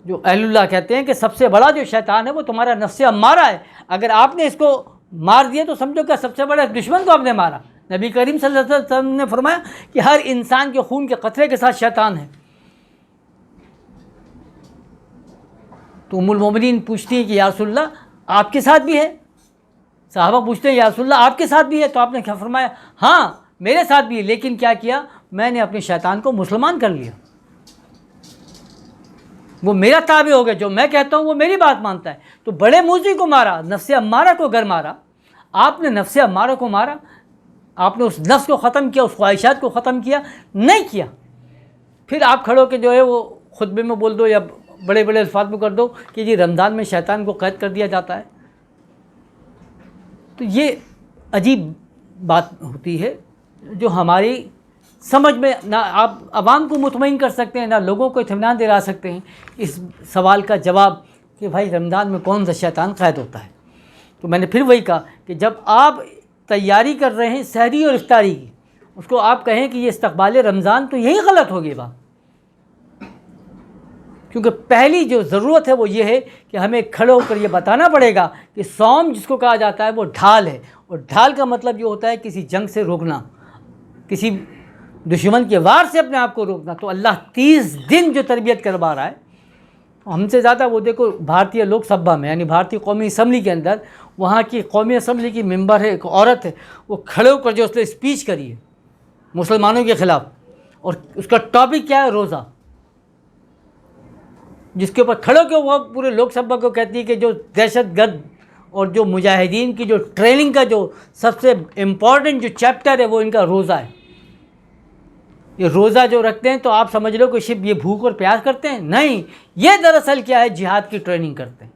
جو اہل اللہ کہتے ہیں کہ سب سے بڑا جو شیطان ہے وہ تمہارا نفس امارہ ہے. اگر آپ نے اس کو مار دیا تو سمجھو کہ سب سے بڑے دشمن کو آپ نے مارا. نبی کریم صلی اللہ علیہ وسلم نے فرمایا کہ ہر انسان کے خون کے قطرے کے ساتھ شیطان ہے. تو ام المومنین پوچھتی ہیں کہ یا رسول اللہ آپ کے ساتھ بھی ہے؟ صحابہ پوچھتے ہیں یا رسول اللہ آپ کے ساتھ بھی ہے؟ تو آپ نے کیا فرمایا؟ ہاں میرے ساتھ بھی ہے، لیکن کیا کیا میں نے اپنے شیطان کو مسلمان کر لیا. وہ میرا تابع ہو گیا، جو میں کہتا ہوں وہ میری بات مانتا ہے۔ تو بڑے موذی کو مارا، نفس امارہ کو گر مارا، آپ نے نفس امارہ کو مارا، آپ نے اس نفس کو ختم کیا، اس خواہشات کو ختم کیا نہیں کیا۔ پھر آپ کھڑو کہ جو ہے وہ خطبے میں بول دو یا بڑے بڑے الفاظ میں کر دو کہ جی رمضان میں شیطان کو قید کر دیا جاتا ہے۔ تو یہ عجیب بات ہوتی ہے جو ہماری سمجھ میں نہ آپ عوام کو مطمئن کر سکتے ہیں، نہ لوگوں کو اطمینان دلا سکتے ہیں اس سوال کا جواب کہ بھائی رمضان میں کون سا شیطان قید ہوتا ہے۔ تو میں نے پھر وہی کہا کہ جب آپ تیاری کر رہے ہیں سحری اور افطاری کی، اس کو آپ کہیں کہ یہ استقبال رمضان، تو یہی غلط ہوگی بات، کیونکہ پہلی جو ضرورت ہے وہ یہ ہے کہ ہمیں کھڑے ہو کر یہ بتانا پڑے گا کہ صوم جس کو کہا جاتا ہے وہ ڈھال ہے، اور ڈھال کا مطلب یہ ہوتا ہے کسی جنگ سے روکنا، کسی دشمن کے وار سے اپنے آپ کو روکنا۔ تو اللہ 30 دن جو تربیت کروا رہا ہے، ہم سے زیادہ وہ دیکھو بھارتیہ لوک سبھا میں یعنی بھارتی قومی اسمبلی کے اندر، وہاں کی قومی اسمبلی کی ممبر ہے، ایک عورت ہے، وہ کھڑے ہو کر جو اس نے اسپیچ کری ہے مسلمانوں کے خلاف، اور اس کا ٹاپک کیا ہے؟ روزہ، جس کے اوپر کھڑے ہو کے وہ پورے لوک سبھا کو کہتی ہے کہ جو دہشت گرد اور جو مجاہدین کی جو ٹریننگ کا جو سب سے امپورٹنٹ جو چیپٹر ہے وہ ان کا روزہ ہے۔ یہ روزہ جو رکھتے ہیں تو آپ سمجھ لو کہ صرف یہ بھوک اور پیاس کرتے ہیں؟ نہیں، یہ دراصل کیا ہے، جہاد کی ٹریننگ کرتے ہیں،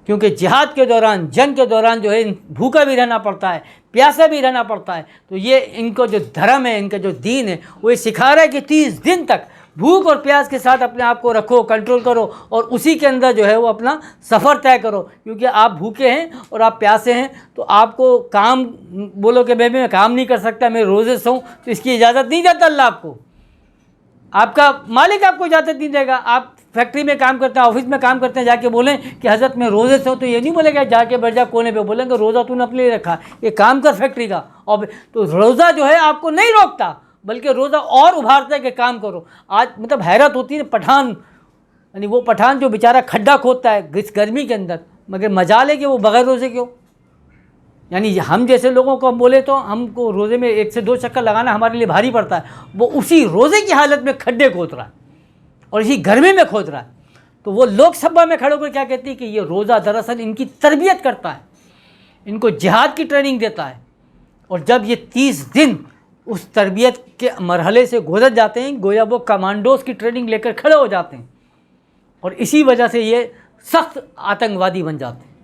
کیونکہ جہاد کے دوران، جنگ کے دوران جو ہے بھوکا بھی رہنا پڑتا ہے، پیاسا بھی رہنا پڑتا ہے۔ تو یہ ان کو جو دھرم ہے، ان کا جو دین ہے، وہ یہ سکھا رہا ہے کہ 30 دن تک بھوک اور پیاس کے ساتھ اپنے آپ کو رکھو، کنٹرول کرو، اور اسی کے اندر جو ہے وہ اپنا سفر طے کرو، کیونکہ آپ بھوکے ہیں اور آپ پیاسے ہیں تو آپ کو کام بولو کہ میں کام نہیں کر سکتا، میں روزے سے ہوں، تو اس کی اجازت نہیں دیتا اللہ آپ کو، آپ کا مالک آپ کو اجازت نہیں دے گا۔ آپ فیکٹری میں کام کرتے ہیں، آفس میں کام کرتے ہیں، جا کے بولیں کہ حضرت میں روزے سے ہوں، تو یہ نہیں بولے گا جا کے بیٹھ جا کونے پہ، بولیں گے روزہ تو نے اپنے لیے رکھا، یہ کام کر فیکٹری کا۔ اور تو روزہ جو ہے آپ کو نہیں روکتا، بلکہ روزہ اور ابھارتا ہے کہ کام کرو۔ آج مطلب حیرت ہوتی ہے پٹھان، یعنی وہ پٹھان جو بیچارہ کھڈا کھودتا ہے اس گرمی کے اندر، مگر مجال ہے کہ وہ بغیر روزے کیوں؟ یعنی ہم جیسے لوگوں کو ہم بولے تو ہم کو روزے میں 1 سے 2 چکر لگانا ہمارے لیے بھاری پڑتا ہے، وہ اسی روزے کی حالت میں کھڈے کھود رہا ہے اور اسی گرمی میں کھود رہا ہے۔ تو وہ لوک سبھا میں کھڑے ہو کر کیا کہتی ہے کہ یہ روزہ دراصل ان کی تربیت کرتا ہے، ان کو جہاد کی ٹریننگ دیتا ہے، اور جب یہ 30 دن اس تربیت کے مرحلے سے گزر جاتے ہیں، گویا وہ کمانڈوز کی ٹریننگ لے کر کھڑے ہو جاتے ہیں، اور اسی وجہ سے یہ سخت آتنکوادی بن جاتے ہیں،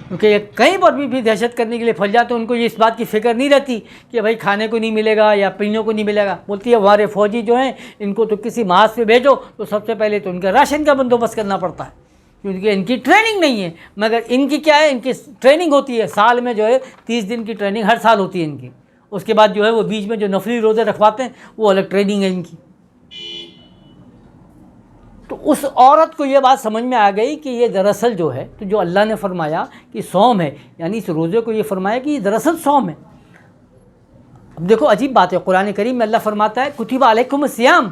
کیونکہ یہ کہیں پر بھی دہشت کرنے کے لیے پھیل جاتے ہیں۔ ان کو یہ اس بات کی فکر نہیں رہتی کہ بھائی کھانے کو نہیں ملے گا یا پینے کو نہیں ملے گا، بولتی ہے ہمارے فوجی جو ہیں ان کو تو کسی محاذ پہ بھیجو، تو سب سے پہلے تو ان کا راشن کا بندوبست کرنا پڑتا ہے، کیونکہ ان کی ٹریننگ نہیں ہے۔ مگر ان کی کیا ہے، ان کی ٹریننگ ہوتی ہے، سال میں جو ہے 30 دن کی ٹریننگ ہر سال ہوتی ہے ان کی، اس کے بعد جو ہے وہ بیچ میں جو نفلی روزے رکھواتے ہیں وہ الگ ٹریننگ ہے ان کی۔ تو اس عورت کو یہ بات سمجھ میں آ گئی کہ یہ دراصل جو ہے، تو جو اللہ نے فرمایا کہ صوم ہے، یعنی اس روزے کو یہ فرمایا کہ یہ دراصل صوم ہے۔ اب دیکھو عجیب بات ہے، قرآن کریم میں اللہ فرماتا ہے کتب علیکم الصیام،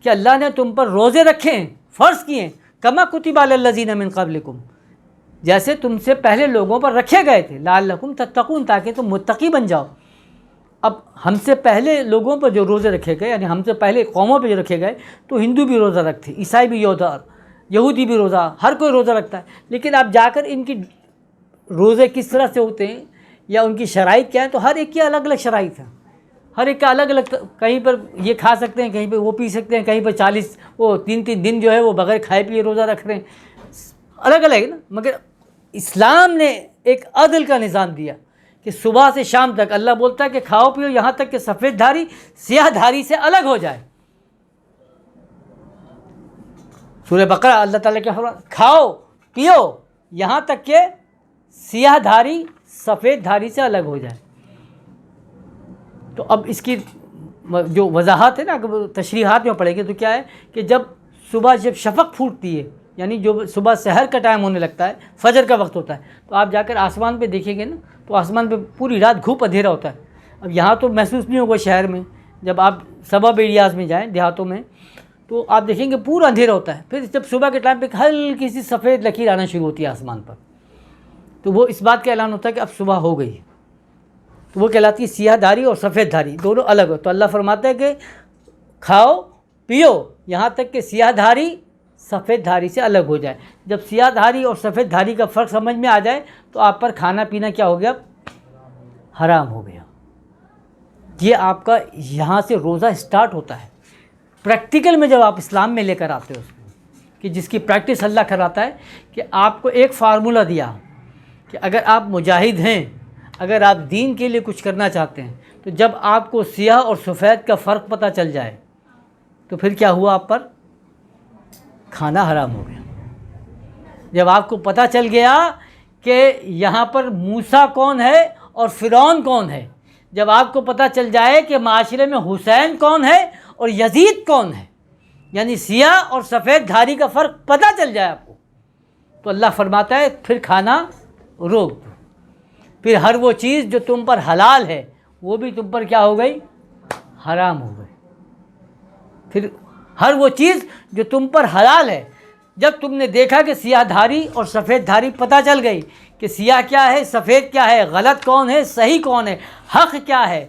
کہ اللہ نے تم پر روزے رکھے ہیں، فرض کیے ہیں، کما کتب علی الذین من قبلکم، جیسے تم سے پہلے لوگوں پر رکھے گئے تھے، لعلکم تتقون، تاکہ تم متقی بن جاؤ۔ اب ہم سے پہلے لوگوں پر جو روزے رکھے گئے، یعنی ہم سے پہلے قوموں پہ جو رکھے گئے، تو ہندو بھی روزہ رکھتے، عیسائی بھی یہودی بھی روزہ، ہر کوئی روزہ رکھتا ہے، لیکن آپ جا کر ان کی روزے کس طرح سے ہوتے ہیں یا ان کی شرائط کیا ہے، تو ہر ایک کی الگ الگ شرائط ہے، ہر ایک کا الگ الگ، کہیں پر یہ کھا سکتے ہیں، کہیں پہ وہ پی سکتے ہیں، کہیں پر 3 دن جو ہے وہ بغیر کھائے پیے روزہ رکھ رہے ہیں، الگ الگ ہے نا۔ مگر اسلام نے ایک عدل کا نظام دیا کہ صبح سے شام تک اللہ بولتا ہے کہ کھاؤ پیو یہاں تک کہ سفید دھاری سیاہ دھاری سے الگ ہو جائے۔ سورہ بقرہ اللہ تعالیٰ کے فرمان، کھاؤ پیو یہاں تک کہ سیاہ دھاری سفید دھاری سے الگ ہو جائے۔ تو اب اس کی جو وضاحت ہے نا، تشریحات میں پڑھیں گے تو کیا ہے کہ جب شفق پھوٹتی ہے، یعنی جو صبح سحر کا ٹائم ہونے لگتا ہے، فجر کا وقت ہوتا ہے، تو آپ جا کر آسمان پہ دیکھیں گے نا، تو آسمان پہ پوری رات گھوپ اندھیرا ہوتا ہے۔ اب یہاں تو محسوس نہیں ہوگا شہر میں، جب آپ سبب ایریاز میں جائیں، دیہاتوں میں، تو آپ دیکھیں گے پورا اندھیرا ہوتا ہے، پھر جب صبح کے ٹائم پہ ہلکی سی سفید لکیر آنا شروع ہوتی ہے آسمان پر، تو وہ اس بات کا اعلان ہوتا ہے کہ اب صبح ہو گئی ہے، تو وہ کہلاتی ہے سیاہ دھاری اور سفید دھاری دونوں الگ ہو۔ تو اللہ فرماتا ہے کہ کھاؤ پیو یہاں تک کہ سیاہ دھاری سفید دھاری سے الگ ہو جائے. جب سیاہ دھاری اور سفید دھاری کا فرق سمجھ میں آ جائے تو آپ پر کھانا پینا کیا ہو گیا؟ حرام ہو گیا. یہ آپ کا یہاں سے روزہ اسٹارٹ ہوتا ہے. پریکٹیکل میں جب آپ اسلام میں لے کر آتے ہو اس کو، کہ جس کی پریکٹس اللہ کراتا ہے، کہ آپ کو ایک فارمولہ دیا کہ اگر آپ مجاہد ہیں، اگر آپ دین کے لیے کچھ کرنا چاہتے ہیں، تو جب آپ کو سیاہ اور سفید کا فرق پتہ چل جائے تو پھر کیا ہوا؟ آپ پر کھانا حرام ہو گیا. جب آپ کو پتہ چل گیا کہ یہاں پر موسیٰ کون ہے اور فرعون کون ہے، جب آپ کو پتہ چل جائے کہ معاشرے میں حسین کون ہے اور یزید کون ہے، یعنی سیاہ اور سفید دھاری کا فرق پتہ چل جائے آپ کو، تو اللہ فرماتا ہے پھر کھانا روک دو. پھر ہر وہ چیز جو تم پر حلال ہے وہ بھی تم پر کیا ہو گئی؟ حرام ہو گئی. پھر ہر وہ چیز جو تم پر حلال ہے، جب تم نے دیکھا کہ سیاہ دھاری اور سفید دھاری پتہ چل گئی کہ سیاہ کیا ہے، سفید کیا ہے، غلط کون ہے، صحیح کون ہے، حق کیا ہے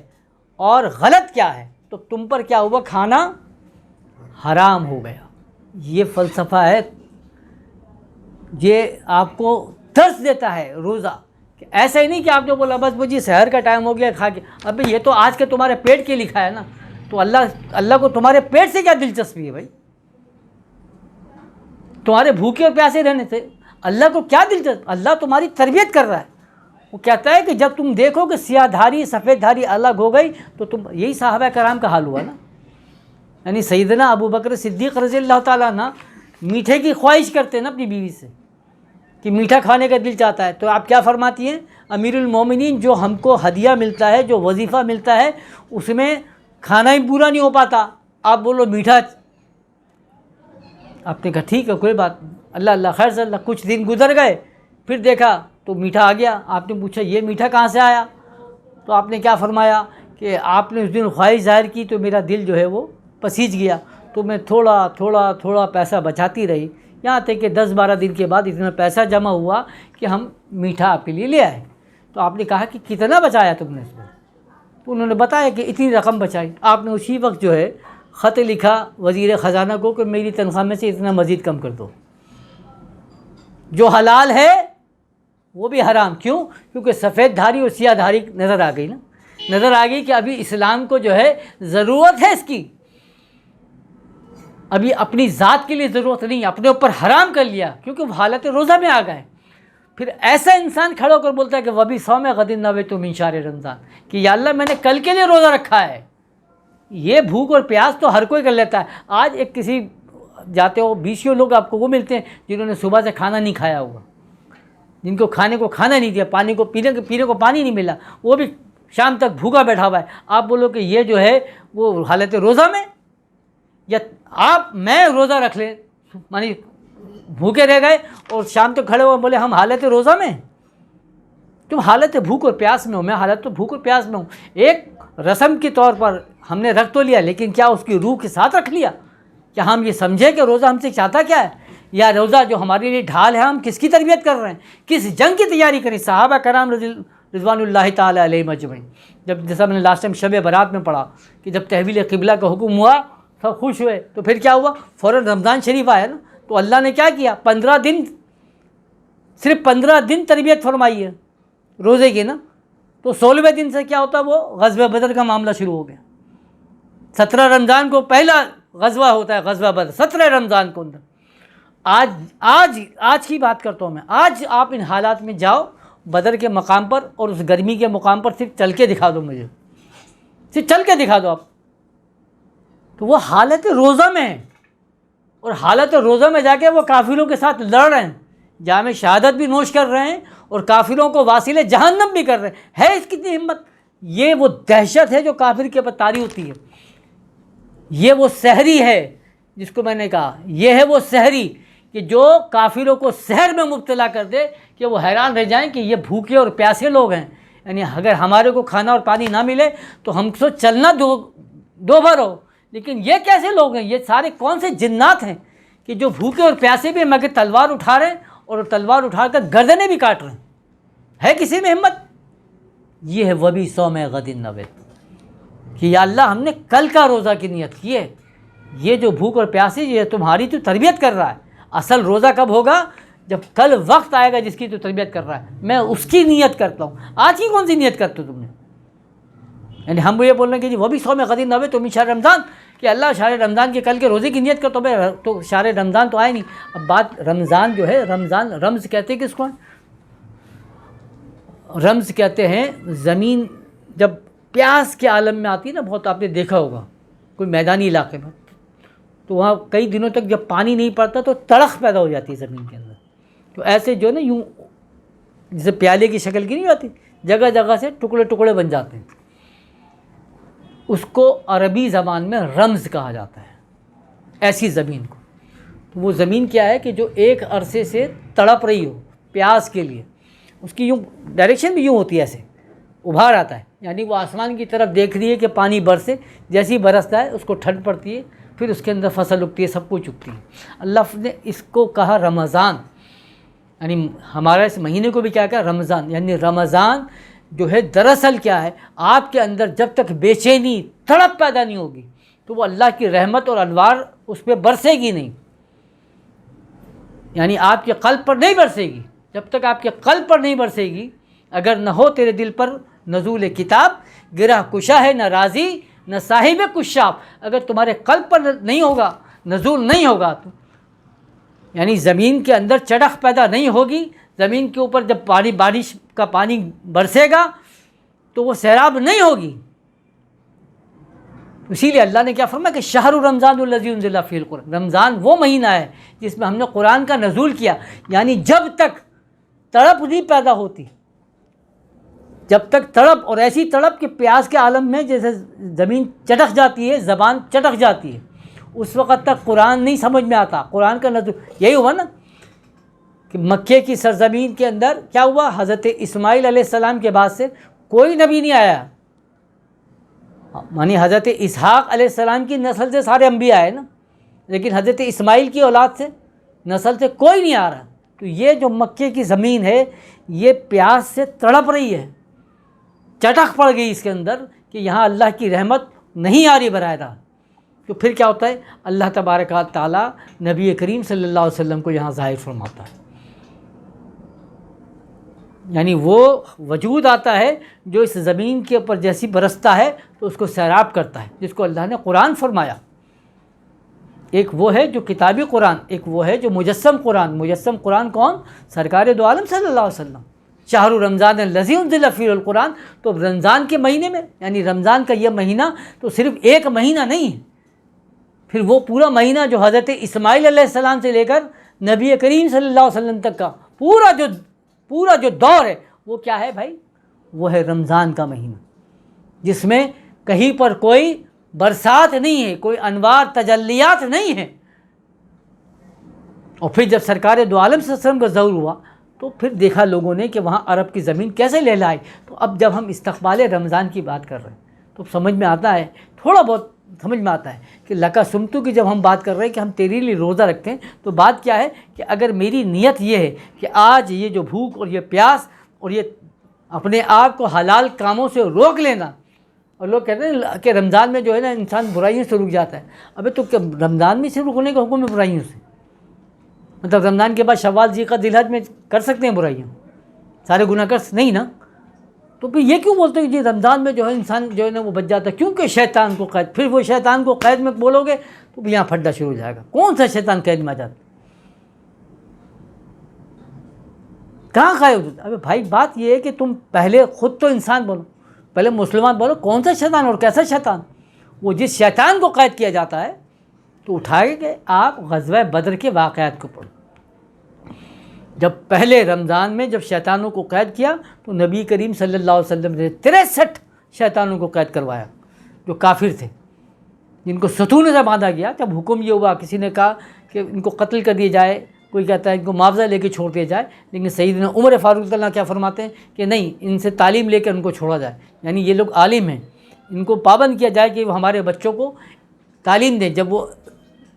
اور غلط کیا ہے، تو تم پر کیا ہوا؟ کھانا حرام ہو گیا. یہ فلسفہ ہے. یہ آپ کو درس دیتا ہے روزہ، کہ ایسا ہی نہیں کہ آپ نے بولا بس مجھے سحر کا ٹائم ہو گیا کھا کے. ابھی یہ تو آج کے تمہارے پیٹ کے لکھا ہے نا، تو اللہ کو تمہارے پیٹ سے کیا دلچسپی ہے بھائی؟ تمہارے بھوکے اور پیاسے رہنے سے اللہ کو کیا دلچسپی؟ اللہ تمہاری تربیت کر رہا ہے. وہ کہتا ہے کہ جب تم دیکھو کہ سیاہ دھاری سفید دھاری الگ ہو گئی تو تم، یہی صحابہ کرام کا حال ہوا نا. یعنی سیدنا ابو بکر صدیق رضی اللہ تعالیٰ عنہ میٹھے کی خواہش کرتے ہیں نا اپنی بیوی سے، کہ میٹھا کھانے کا دل چاہتا ہے، تو آپ کیا فرماتی ہیں؟ امیر المومنین، جو ہم کو ہدیہ ملتا ہے، جو وظیفہ ملتا ہے، اس میں کھانا ہی پورا نہیں ہو پاتا، آپ بولو میٹھا. آپ نے کہا ٹھیک ہے کوئی بات نہیں، اللہ اللہ خیر سے اللہ. کچھ دن گزر گئے، پھر دیکھا تو میٹھا آ گیا. آپ نے پوچھا یہ میٹھا کہاں سے آیا؟ تو آپ نے کیا فرمایا کہ آپ نے اس دن خواہش ظاہر کی تو میرا دل جو ہے وہ پسیج گیا، تو میں تھوڑا تھوڑا تھوڑا پیسہ بچاتی رہی، یہاں تک کہ 10-12 دن کے بعد اتنا پیسہ جمع ہوا کہ ہم میٹھا آپ کے لیے لے آئے. تو آپ نے کہا کہ کتنا بچایا تم نے اس میں؟ تو انہوں نے بتایا کہ اتنی رقم بچائی. آپ نے اسی وقت جو ہے خط لکھا وزیر خزانہ کو کہ میری تنخواہ میں سے اتنا مزید کم کر دو. جو حلال ہے وہ بھی حرام. کیوں؟ کیونکہ سفید دھاری اور سیاہ دھاری نظر آ گئی نا، نظر آ گئی کہ ابھی اسلام کو جو ہے ضرورت ہے اس کی، ابھی اپنی ذات کے لیے ضرورت نہیں، اپنے اوپر حرام کر لیا کیونکہ وہ حالت روزہ میں آ گئے. پھر ایسا انسان کھڑا ہو کر بولتا ہے کہ وبی صوم غد نویت من شہر رمضان، کہ یا اللہ میں نے کل کے لیے روزہ رکھا ہے. یہ بھوک اور پیاس تو ہر کوئی کر لیتا ہے. آج ایک کسی جاتے ہو 20 لوگ آپ کو وہ ملتے ہیں جنہوں نے صبح سے کھانا نہیں کھایا ہوا، جن کو کھانے کو کھانا نہیں دیا، پانی کو پینے کو پانی نہیں ملا، وہ بھی شام تک بھوکا بیٹھا ہوا ہے. آپ بولو کہ یہ جو ہے وہ حالت روزہ میں، یا آپ میں روزہ رکھ لیں، مانی بھوکے رہ گئے اور شام تک کھڑے ہوئے بولے ہم حالت روزہ میں. تم حالت بھوک اور پیاس میں ہو، میں حالت تو بھوک اور پیاس میں ہوں. ایک رسم کے طور پر ہم نے رکھ تو لیا، لیکن کیا اس کی روح کے ساتھ رکھ لیا؟ کیا ہم یہ سمجھے کہ روزہ ہم سے چاہتا کیا ہے؟ یا روزہ جو ہمارے لیے ڈھال ہے، ہم کس کی تربیت کر رہے ہیں، کس جنگ کی تیاری کریں؟ صحابہ کرام رضوان اللہ تعالیٰ علیہ مجمعین، جیسا میں نے لاسٹ ٹائم شب برات میں پڑھا کہ جب تحویل قبلہ کا حکم ہوا سب خوش ہوئے، تو پھر کیا ہوا؟ فوراً رمضان شریف آیا نا، تو اللہ نے کیا کیا؟ 15 دن، صرف 15 دن تربیت فرمائی ہے روزے کی نا. تو 16ویں دن سے کیا ہوتا؟ وہ غزوہ بدر کا معاملہ شروع ہو گیا. 17 رمضان کو پہلا غزوہ ہوتا ہے، غزوہ بدر 17 رمضان کو اندر. آج کی بات کرتا ہوں میں. آج آپ ان حالات میں جاؤ بدر کے مقام پر اور اس گرمی کے مقام پر، صرف چل کے دکھا دو مجھے، صرف چل کے دکھا دو آپ، تو وہ حالت روزہ میں ہے. اور حالت روزہ میں جا کے وہ کافروں کے ساتھ لڑ رہے ہیں، جام شہادت بھی نوش کر رہے ہیں اور کافروں کو واصل جہنم بھی کر رہے ہیں. ہے اس کتنی ہمت؟ یہ وہ دہشت ہے جو کافر کے اوپر طاری ہوتی ہے. یہ وہ سحری ہے جس کو میں نے کہا، یہ ہے وہ سحری کہ جو کافروں کو سحر میں مبتلا کر دے کہ وہ حیران رہ جائیں کہ یہ بھوکے اور پیاسے لوگ ہیں. یعنی اگر ہمارے کو کھانا اور پانی نہ ملے تو ہم کو چلنا دو بھر ہو، لیکن یہ کیسے لوگ ہیں؟ یہ سارے کون سے جنات ہیں کہ جو بھوکے اور پیاسے بھی مگر تلوار اٹھا رہے ہیں اور تلوار اٹھا کر گردنیں بھی کاٹ رہے ہیں. ہے کسی میں ہمت؟ یہ ہے وبی صوم غد نویت، کہ یا اللہ ہم نے کل کا روزہ کی نیت کی ہے، یہ جو بھوک اور پیاس ہے یہ تمہاری تو تربیت کر رہا ہے. اصل روزہ کب ہوگا؟ جب کل وقت آئے گا جس کی تو تربیت کر رہا ہے. میں اس کی نیت کرتا ہوں. آج کی کون سی نیت کرتے ہو تم نے؟ یعنی ہم یہ بول رہے ہیں کہ جی وہ بھی صوم غد نوے تو من شہر رمضان، کہ اللہ شہر رمضان کے کل کے روزے کی نیت کر. تو شہر رمضان تو آئے نہیں. اب بات رمضان جو ہے، رمضان رمز کہتے ہیں کس کو؟ رمز کہتے ہیں زمین جب پیاس کے عالم میں آتی ہے نا، بہت آپ نے دیکھا ہوگا کوئی میدانی علاقے میں، تو وہاں کئی دنوں تک جب پانی نہیں پڑتا تو تڑخ پیدا ہو جاتی ہے زمین کے اندر. تو ایسے جو نا یوں جیسے پیالے کی شکل کی نہیں ہوتی، جگہ جگہ سے ٹکڑے ٹکڑے بن جاتے ہیں. اس کو عربی زبان میں رمز کہا جاتا ہے ایسی زمین کو. تو وہ زمین کیا ہے کہ جو ایک عرصے سے تڑپ رہی ہو پیاس کے لیے، اس کی یوں ڈائریکشن بھی یوں ہوتی ہے، ایسے ابھار آتا ہے. یعنی وہ آسمان کی طرف دیکھ رہی ہے کہ پانی برسے، جیسے ہی برستا ہے اس کو ٹھنڈ پڑتی ہے، پھر اس کے اندر فصل اگتی ہے، سب کچھ اگتی ہے. اللہ نے اس کو کہا رمضان، یعنی ہمارا اس مہینے کو بھی کیا کہا؟ رمضان. یعنی رمضان جو ہے دراصل کیا ہے، آپ کے اندر جب تک بے چینی تڑپ پیدا نہیں ہوگی تو وہ اللہ کی رحمت اور انوار اس پہ برسے گی نہیں. یعنی آپ کے قلب پر نہیں برسے گی. جب تک آپ کے قلب پر نہیں برسے گی، اگر نہ ہو تیرے دل پر نزول کتاب، گرہ کشا ہے نہ راضی نہ صاحب کشاف. اگر تمہارے قلب پر نہیں ہوگا، نزول نہیں ہوگا، تو یعنی زمین کے اندر چڑخ پیدا نہیں ہوگی. زمین کے اوپر جب بارش کا پانی برسے گا تو وہ سیراب نہیں ہوگی. اسی لیے اللہ نے کیا فرمایا کہ شہر رمضان الذی انزل فیہ القرآن، رمضان وہ مہینہ ہے جس میں ہم نے قرآن کا نزول کیا. یعنی جب تک تڑپ نہیں پیدا ہوتی، جب تک تڑپ، اور ایسی تڑپ کہ پیاس کے عالم میں جیسے زمین چٹک جاتی ہے، زبان چٹک جاتی ہے، اس وقت تک قرآن نہیں سمجھ میں آتا. قرآن کا نزول یہی ہوا نا کہ مکے کی سرزمین کے اندر کیا ہوا، حضرت اسماعیل علیہ السلام کے بعد سے کوئی نبی نہیں آیا. یعنی حضرت اسحاق علیہ السلام کی نسل سے سارے انبیاء آئے نا، لیکن حضرت اسماعیل کی اولاد سے، نسل سے کوئی نہیں آ رہا. تو یہ جو مکے کی زمین ہے یہ پیاس سے تڑپ رہی ہے، چٹک پڑ گئی اس کے اندر کہ یہاں اللہ کی رحمت نہیں آ رہی براہ راست. تو پھر کیا ہوتا ہے، اللہ تبارک و تعالیٰ نبی کریم صلی اللہ علیہ وسلم کو یہاں ظاہر فرماتا ہے. یعنی وہ وجود آتا ہے جو اس زمین کے اوپر جیسی برستا ہے تو اس کو سیراب کرتا ہے، جس کو اللہ نے قرآن فرمایا. ایک وہ ہے جو کتابی قرآن، ایک وہ ہے جو مجسم قرآن. مجسم قرآن کون؟ سرکار دو عالم صلی اللہ علیہ وسلم. شہر رمضان الذی انزل فیہ القرآن. تو رمضان کے مہینے میں، یعنی رمضان کا یہ مہینہ تو صرف ایک مہینہ نہیں ہے، پھر وہ پورا مہینہ جو حضرت اسماعیل علیہ السلام سے لے کر نبی کریم صلی اللہ علیہ وسلم تک کا پورا جو دور ہے وہ کیا ہے بھائی؟ وہ ہے رمضان کا مہینہ، جس میں کہیں پر کوئی برسات نہیں ہے، کوئی انوار تجلیات نہیں ہیں. اور پھر جب سرکار دو عالم صلی اللہ علیہ وسلم کا ظہور ہوا تو پھر دیکھا لوگوں نے کہ وہاں عرب کی زمین کیسے لہلائی. تو اب جب ہم استقبال رمضان کی بات کر رہے ہیں تو سمجھ میں آتا ہے، تھوڑا بہت سمجھ میں آتا ہے کہ لکا سمتو کی جب ہم بات کر رہے ہیں کہ ہم تیرے لیے روزہ رکھتے ہیں، تو بات کیا ہے کہ اگر میری نیت یہ ہے کہ آج یہ جو بھوک اور یہ پیاس اور یہ اپنے آپ کو حلال کاموں سے روک لینا. اور لوگ کہتے ہیں کہ رمضان میں جو ہے نا انسان برائیوں سے رک جاتا ہے. ابے تو رمضان میں سے رکنے کا حکم ہے برائیوں سے؟ مطلب رمضان کے بعد شوال، ذوالقعدہ، ذوالحج میں کر سکتے ہیں برائیاں، سارے گناہ کر نہیں نا. تو پھر یہ کیوں بولتے ہیں کہ جی رمضان میں جو ہے انسان جو ہے نا وہ بچ جاتا ہے؟ کیونکہ شیطان کو قید. پھر وہ شیطان کو قید میں بولو گے تو یہاں پھڈا شروع ہو جائے گا. کون سا شیطان قید میں آ جاتا؟ کہاں قید ہوتا؟ ابے بھائی بات یہ ہے کہ تم پہلے خود تو انسان بنو، پہلے مسلمان بولو کون سا شیطان اور کیسا شیطان. وہ جس شیطان کو قید کیا جاتا ہے تو اٹھائے کہ آپ غزوہ بدر کے واقعات کو پڑھو. جب پہلے رمضان میں جب شیطانوں کو قید کیا تو نبی کریم صلی اللہ علیہ وسلم نے 63 شیطانوں کو قید کروایا جو کافر تھے، جن کو ستون سے باندھا گیا. جب حکم یہ ہوا، کسی نے کہا کہ ان کو قتل کر دیا جائے، کوئی کہتا ہے ان کو معاوضہ لے کے چھوڑ دیا جائے، لیکن سیدنا عمر فاروق اللہ کیا فرماتے ہیں کہ نہیں، ان سے تعلیم لے کر ان کو چھوڑا جائے. یعنی یہ لوگ عالم ہیں، ان کو پابند کیا جائے کہ وہ ہمارے بچوں کو تعلیم دیں، جب وہ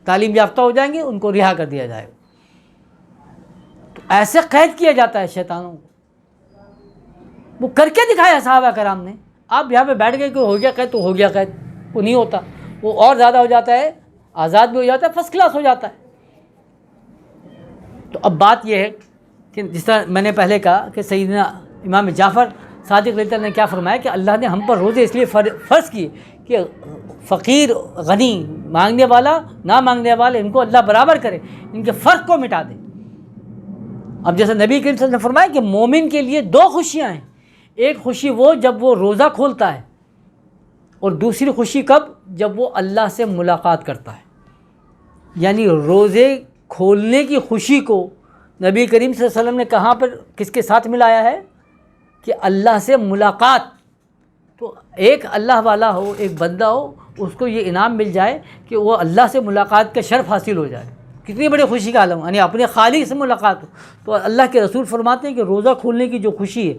تعلیم یافتہ ہو جائیں گے ان کو رہا کر دیا جائے. تو ایسے قید کیا جاتا ہے شیطانوں کو. وہ کر کے دکھایا صحابہ کرام نے. آپ یہاں پہ بیٹھ گئے کہ ہو گیا قید تو ہو گیا قید، وہ نہیں ہوتا، وہ اور زیادہ ہو جاتا ہے آزاد بھی ہو جاتا ہے، فرسٹ کلاس ہو جاتا ہے۔ تو اب بات یہ ہے کہ جس طرح میں نے پہلے کہا کہ سیدنا امام جعفر صادق رضی اللہ عنہ نے کیا فرمایا کہ اللہ نے ہم پر روزے اس لیے فرض کیے کہ فقیر غنی، مانگنے والا نہ مانگنے والے، ان کو اللہ برابر کرے، ان کے فرق کو مٹا دے۔ اب جیسے نبی کریم صلی اللہ علیہ وسلم نے فرمایا کہ مومن کے لیے دو خوشیاں ہیں، ایک خوشی وہ جب وہ روزہ کھولتا ہے، اور دوسری خوشی کب؟ جب وہ اللہ سے ملاقات کرتا ہے۔ یعنی روزے کھولنے کی خوشی کو نبی کریم صلی اللہ علیہ وسلم نے کہاں پر کس کے ساتھ ملایا ہے؟ کہ اللہ سے ملاقات۔ تو ایک اللہ والا ہو، ایک بندہ ہو، اس کو یہ انعام مل جائے کہ وہ اللہ سے ملاقات کا شرف حاصل ہو جائے، کتنی بڑی خوشی کا عالم، یعنی اپنے خالق سے ملاقات ہو۔ تو اللہ کے رسول فرماتے ہیں کہ روزہ کھولنے کی جو خوشی ہے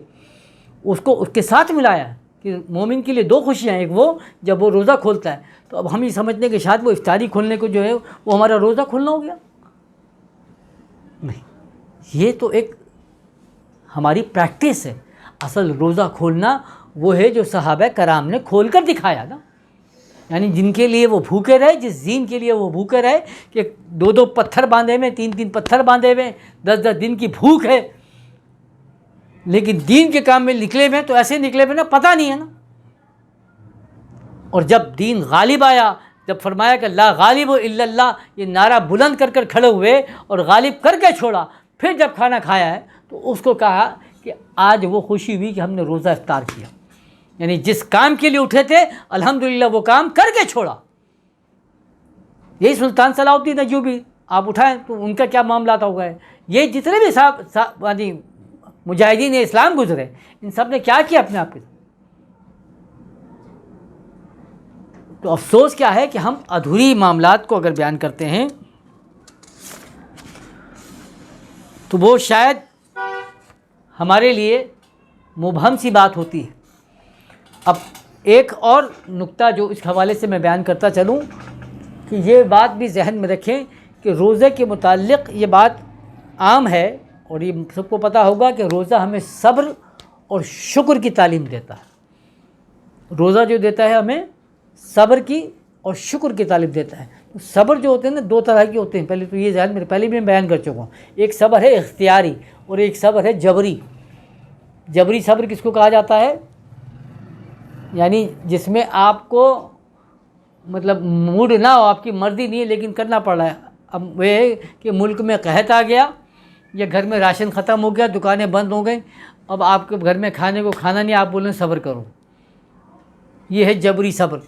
اس کو اس کے ساتھ ملایا ہے کہ مومن کے لیے دو خوشیاں ہیں، ایک وہ جب وہ روزہ کھولتا ہے۔ تو اب ہم یہ سمجھتے ہیں کہ شاید وہ افطاری کھولنے کو جو ہے وہ ہمارا روزہ کھولنا ہو گیا، نہیں، یہ تو ایک ہماری پریکٹس ہے۔ اصل روزہ کھولنا وہ ہے جو صحابہ کرام نے کھول کر دکھایا نا، یعنی جن کے لیے وہ بھوکے رہے، جس دین کے لیے وہ بھوکے رہے کہ 2 پتھر باندھے ہوئے، 3 پتھر باندھے ہوئے، 10 دن کی بھوک ہے، لیکن دین کے کام میں نکلے ہوئے تو ایسے نکلے ہوئے نا، پتہ نہیں ہے نا۔ اور جب دین غالب آیا، جب فرمایا کہ لا غالب الا اللہ، یہ نعرہ بلند کر کر کھڑے ہوئے اور غالب کر کے چھوڑا، پھر جب کھانا کھایا ہے تو اس کو کہا کہ آج وہ خوشی ہوئی کہ ہم نے روزہ افطار کیا، یعنی جس کام کے لیے اٹھے تھے الحمدللہ وہ کام کر کے چھوڑا۔ یہی سلطان صلاح الدین ایوبی آپ اٹھائیں تو ان کا کیا معاملات ہو گئے، یہ جتنے بھی یعنی مجاہدین اسلام گزرے، ان سب نے کیا کیا اپنے آپ کے۔ تو افسوس کیا ہے کہ ہم ادھوری معاملات کو اگر بیان کرتے ہیں تو وہ شاید ہمارے لیے مبہم سی بات ہوتی ہے۔ اب ایک اور نقطہ جو اس حوالے سے میں بیان کرتا چلوں کہ یہ بات بھی ذہن میں رکھیں کہ روزے کے متعلق یہ بات عام ہے، اور یہ سب کو پتہ ہوگا کہ روزہ ہمیں صبر اور شکر کی تعلیم دیتا ہے۔ روزہ جو دیتا ہے ہمیں صبر کی اور شکر کی تعلیم دیتا ہے۔ صبر جو ہوتے ہیں نا 2 طرح کے ہوتے ہیں، پہلے تو یہ ذہن میں پہلے بھی میں بیان کر چکا ہوں، ایک صبر ہے اختیاری اور ایک صبر ہے جبری۔ جبری صبر کس کو کہا جاتا ہے؟ یعنی جس میں آپ کو مطلب موڈ نہ ہو، آپ کی مرضی نہیں ہے لیکن کرنا پڑ رہا ہے۔ اب وہ ہے کہ ملک میں قحط آ گیا یا گھر میں راشن ختم ہو گیا، دکانیں بند ہو گئیں، اب آپ کے گھر میں کھانے کو کھانا نہیں، آپ بولیں صبر کرو، یہ ہے جبری صبر،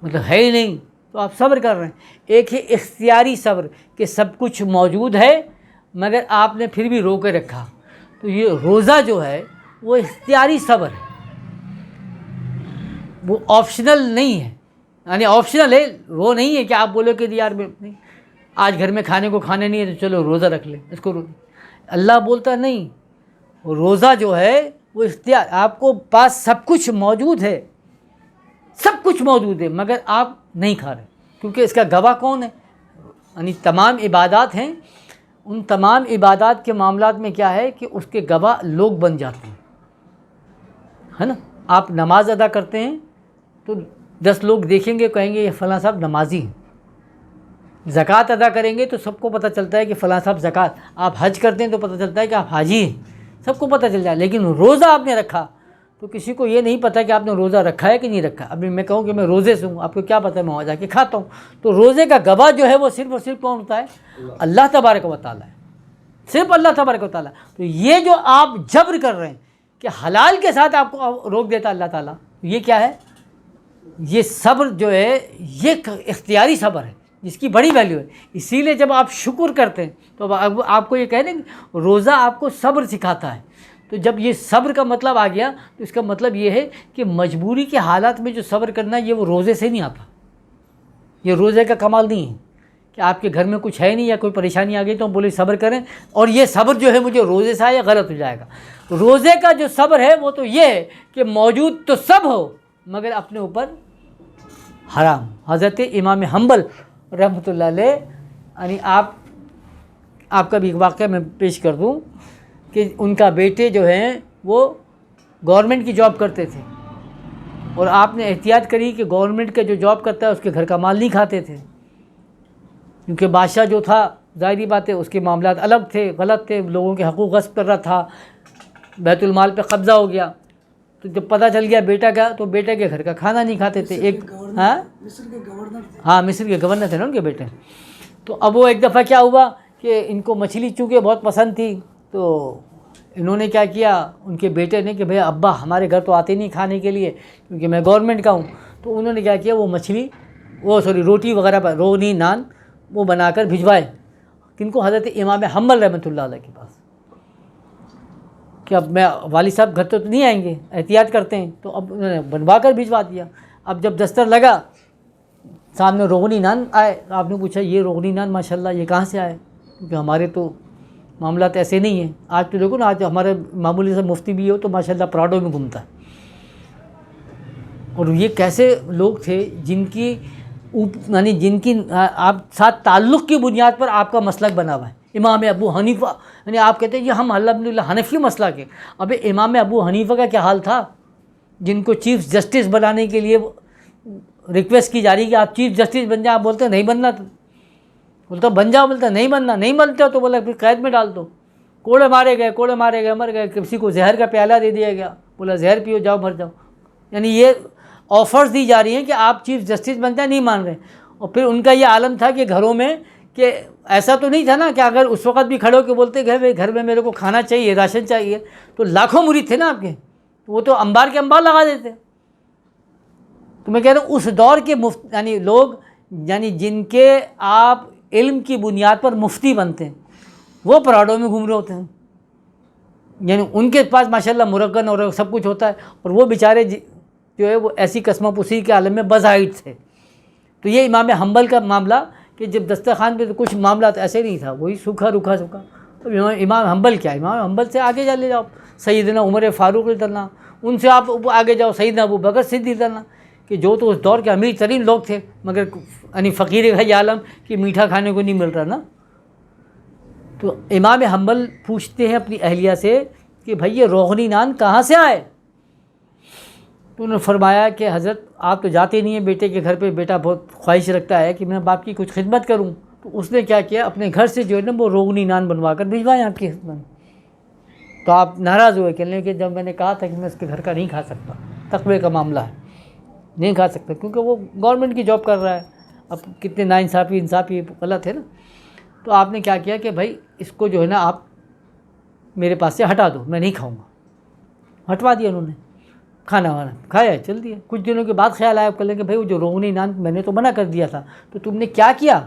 مطلب ہے ہی نہیں تو آپ صبر کر رہے ہیں۔ ایک ہے اختیاری صبر کہ سب کچھ موجود ہے مگر آپ نے پھر بھی رو کے رکھا، تو یہ روزہ جو ہے وہ اختیاری صبر ہے، وہ آپشنل نہیں ہے، یعنی آپشنل ہے، وہ نہیں ہے کہ آپ بولو کہ یار نہیں آج گھر میں کھانے کو کھانے نہیں ہے تو چلو روزہ رکھ لیں اس کو۔ اللہ بولتا نہیں، روزہ جو ہے وہ اختیار، آپ کو پاس سب کچھ موجود ہے، سب کچھ موجود ہے مگر آپ نہیں کھا رہے، کیونکہ اس کا گواہ کون ہے؟ یعنی تمام عبادات ہیں، ان تمام عبادات کے معاملات میں کیا ہے کہ اس کے گواہ لوگ بن جاتے ہیں، ہے نا۔ آپ نماز ادا کرتے ہیں تو 10 لوگ دیکھیں گے، کہیں گے یہ فلاں صاحب نمازی ہیں۔ زکوٰۃ ادا کریں گے تو سب کو پتہ چلتا ہے کہ فلاں صاحب زکوٰۃ، آپ حج کرتے ہیں تو پتہ چلتا ہے کہ آپ حاجی ہیں، سب کو پتہ چل جائے۔ لیکن روزہ آپ نے رکھا تو کسی کو یہ نہیں پتہ کہ آپ نے روزہ رکھا ہے کہ نہیں رکھا۔ ابھی میں کہوں کہ میں روزے سے ہوں، آپ کو کیا پتہ ہے، میں وہاں جا کے کھاتا ہوں، تو روزے کا گواہ جو ہے وہ صرف اور صرف کون ہوتا ہے؟ اللہ تبارک و تعالیٰ ہے، صرف اللہ تبارک و تعالیٰ۔ تو یہ جو آپ جبر کر رہے ہیں کہ حلال کے ساتھ آپ کو روک دیتا اللہ تعالیٰ، یہ کیا ہے؟ یہ صبر جو ہے یہ اختیاری صبر ہے جس کی بڑی ویلیو ہے۔ اسی لیے جب آپ شکر کرتے ہیں تو آپ کو یہ کہہ دیں کہ روزہ آپ کو صبر سکھاتا ہے۔ تو جب یہ صبر کا مطلب آ گیا تو اس کا مطلب یہ ہے کہ مجبوری کے حالات میں جو صبر کرنا یہ وہ روزے سے نہیں آتا، یہ روزے کا کمال نہیں ہے کہ آپ کے گھر میں کچھ ہے نہیں یا کوئی پریشانی آ گئی تو ہم بولے صبر کریں اور یہ صبر جو ہے مجھے روزے سے آیا غلط ہو جائے گا۔ روزے کا جو صبر ہے وہ تو یہ ہے کہ موجود تو سب ہو مگر اپنے اوپر حرام۔ حضرت امام حنبل رحمۃ اللہ علیہ، یعنی آپ کا بھی ایک واقعہ میں پیش کر دوں کہ ان کا بیٹے جو ہیں وہ گورنمنٹ کی جاب کرتے تھے، اور آپ نے احتیاط کری کہ گورنمنٹ کا جو جاب کرتا ہے اس کے گھر کا مال نہیں کھاتے تھے، کیونکہ بادشاہ جو تھا ظاہری بات ہے اس کے معاملات الگ تھے، غلط تھے، لوگوں کے حقوق غصب کر رہا تھا، بیت المال پہ قبضہ ہو گیا. تو جب پتہ چل گیا بیٹا کا، تو بیٹے کے گھر کا کھانا نہیں کھاتے تھے. ایک مصر کے گورنر تھے. ہاں مصر کے گورنر تھے نا ان کے بیٹے. تو اب وہ ایک دفعہ کیا ہوا کہ ان کو مچھلی چونکہ بہت پسند تھی، تو انہوں نے کیا کیا ان کے بیٹے نے کہ بھئی ابا ہمارے گھر تو آتے نہیں کھانے کے لیے کیونکہ میں گورنمنٹ کا ہوں. تو انہوں نے کیا کیا وہ مچھلی روٹی وغیرہ روغنی نان وہ بنا کر بھجوائے. کن کو؟ حضرت امام حنبل رحمۃ اللہ علیہ کے پاس، کہ اب میں والد صاحب گھر تو نہیں آئیں گے، احتیاط کرتے ہیں. تو اب انہوں نے بنوا کر بھجوا دیا. اب جب دستر لگا سامنے روغنی نان آئے، آپ نے پوچھا یہ روغنی نان ماشاءاللہ یہ کہاں سے آئے؟ کیونکہ ہمارے تو معاملات ایسے نہیں ہیں. آج تو دیکھو نا، آج ہمارے معمولی سے مفتی بھی ہو تو ماشاءاللہ پراڈو میں گھومتا ہے. اور یہ کیسے لوگ تھے جن کی یعنی جن کی آپ ساتھ تعلق کی بنیاد پر آپ کا مسلک بنا ہوا ہے. امام ابو حنیفہ، یعنی آپ کہتے ہیں یہ ہم الحمدللہ حنفی مسلک ہے. اب امام ابو حنیفہ کا کیا حال تھا جن کو چیف جسٹس بنانے کے لیے ریکویسٹ کی جا رہی کہ آپ چیف جسٹس بن جائیں. آپ بولتے ہیں نہیں بننا، تو بولتا بن جاؤ، بولتا نہیں بننا، نہیں بنتے ہو تو بولا پھر قید میں ڈال دو. کوڑے مارے گئے، مر گئے. کسی کو زہر کا پیالہ دے دیا گیا، بولا زہر پیو جاؤ مر جاؤ. یعنی یہ آفرز دی جا رہی ہیں کہ آپ چیف جسٹس بن جائیں، نہیں مان رہے. اور پھر ان کا یہ عالم تھا کہ گھروں میں، کہ ایسا تو نہیں تھا نا کہ اگر اس وقت بھی کھڑے ہو کے بولتے گھر میں میرے کو کھانا چاہیے، راشن چاہیے، تو لاکھوں مرید تھے نا آپ کے، وہ تو انبار کے انبار لگا دیتے. تو میں کہہ رہا ہوں اس دور کے یعنی لوگ، یعنی جن کے آپ علم کی بنیاد پر مفتی بنتے ہیں، وہ پراڈو میں گھوم رہے ہوتے ہیں. یعنی ان کے پاس ماشاءاللہ مرغن اور سب کچھ ہوتا ہے، اور وہ بیچارے جو ہے وہ ایسی قسمہ پوسی کے عالم میں بظاہر تھے. تو یہ امام حنبل کا معاملہ کہ جب دسترخوان پہ تو کچھ معاملات ایسے نہیں تھا، وہی سوکھا رکھا سکھا. تو امام حنبل کیا، امام حنبل سے آگے لے جاؤ سیدنا عمر فاروق رضی اللہ عنہ، ان سے آپ آگے جاؤ سیدنا ابو بکر صدیق رضی اللہ عنہ، کہ جو تو اس دور کے امیر ترین لوگ تھے، مگر یعنی فقیر ہے عالم کہ میٹھا کھانے کو نہیں مل رہا نا. تو امام حنبل پوچھتے ہیں اپنی اہلیہ سے کہ بھئی یہ روغنی نان کہاں سے آئے؟ تو انہوں نے فرمایا کہ حضرت آپ تو جاتے نہیں ہیں بیٹے کے گھر پہ، بیٹا بہت خواہش رکھتا ہے کہ میں باپ کی کچھ خدمت کروں. تو اس نے کیا کیا، اپنے گھر سے جو ہے نا وہ روغنی نان بنوا کر بھجوائے آپ کی خدمت. تو آپ ناراض ہوئے، کہنے کہ جب میں نے کہا تھا کہ میں اس کے گھر کا نہیں کھا سکتا، تقوی کا معاملہ ہے، نہیں کھا سکتا کیونکہ وہ گورنمنٹ کی جاب کر رہا ہے. اب کتنے انصافی غلط ہے نا. تو آپ نے کیا کیا کہ بھائی اس کو جو ہے نا آپ میرے پاس سے ہٹا دو، میں نہیں کھاؤں گا. ہٹوا دیا انہوں نے، کھانا وانا کھایا، چل دیا. کچھ دنوں کے بعد خیال آیا کہ بھائی وہ جو روغنی نان میں نے تو منع کر دیا تھا، تو تم نے کیا کیا؟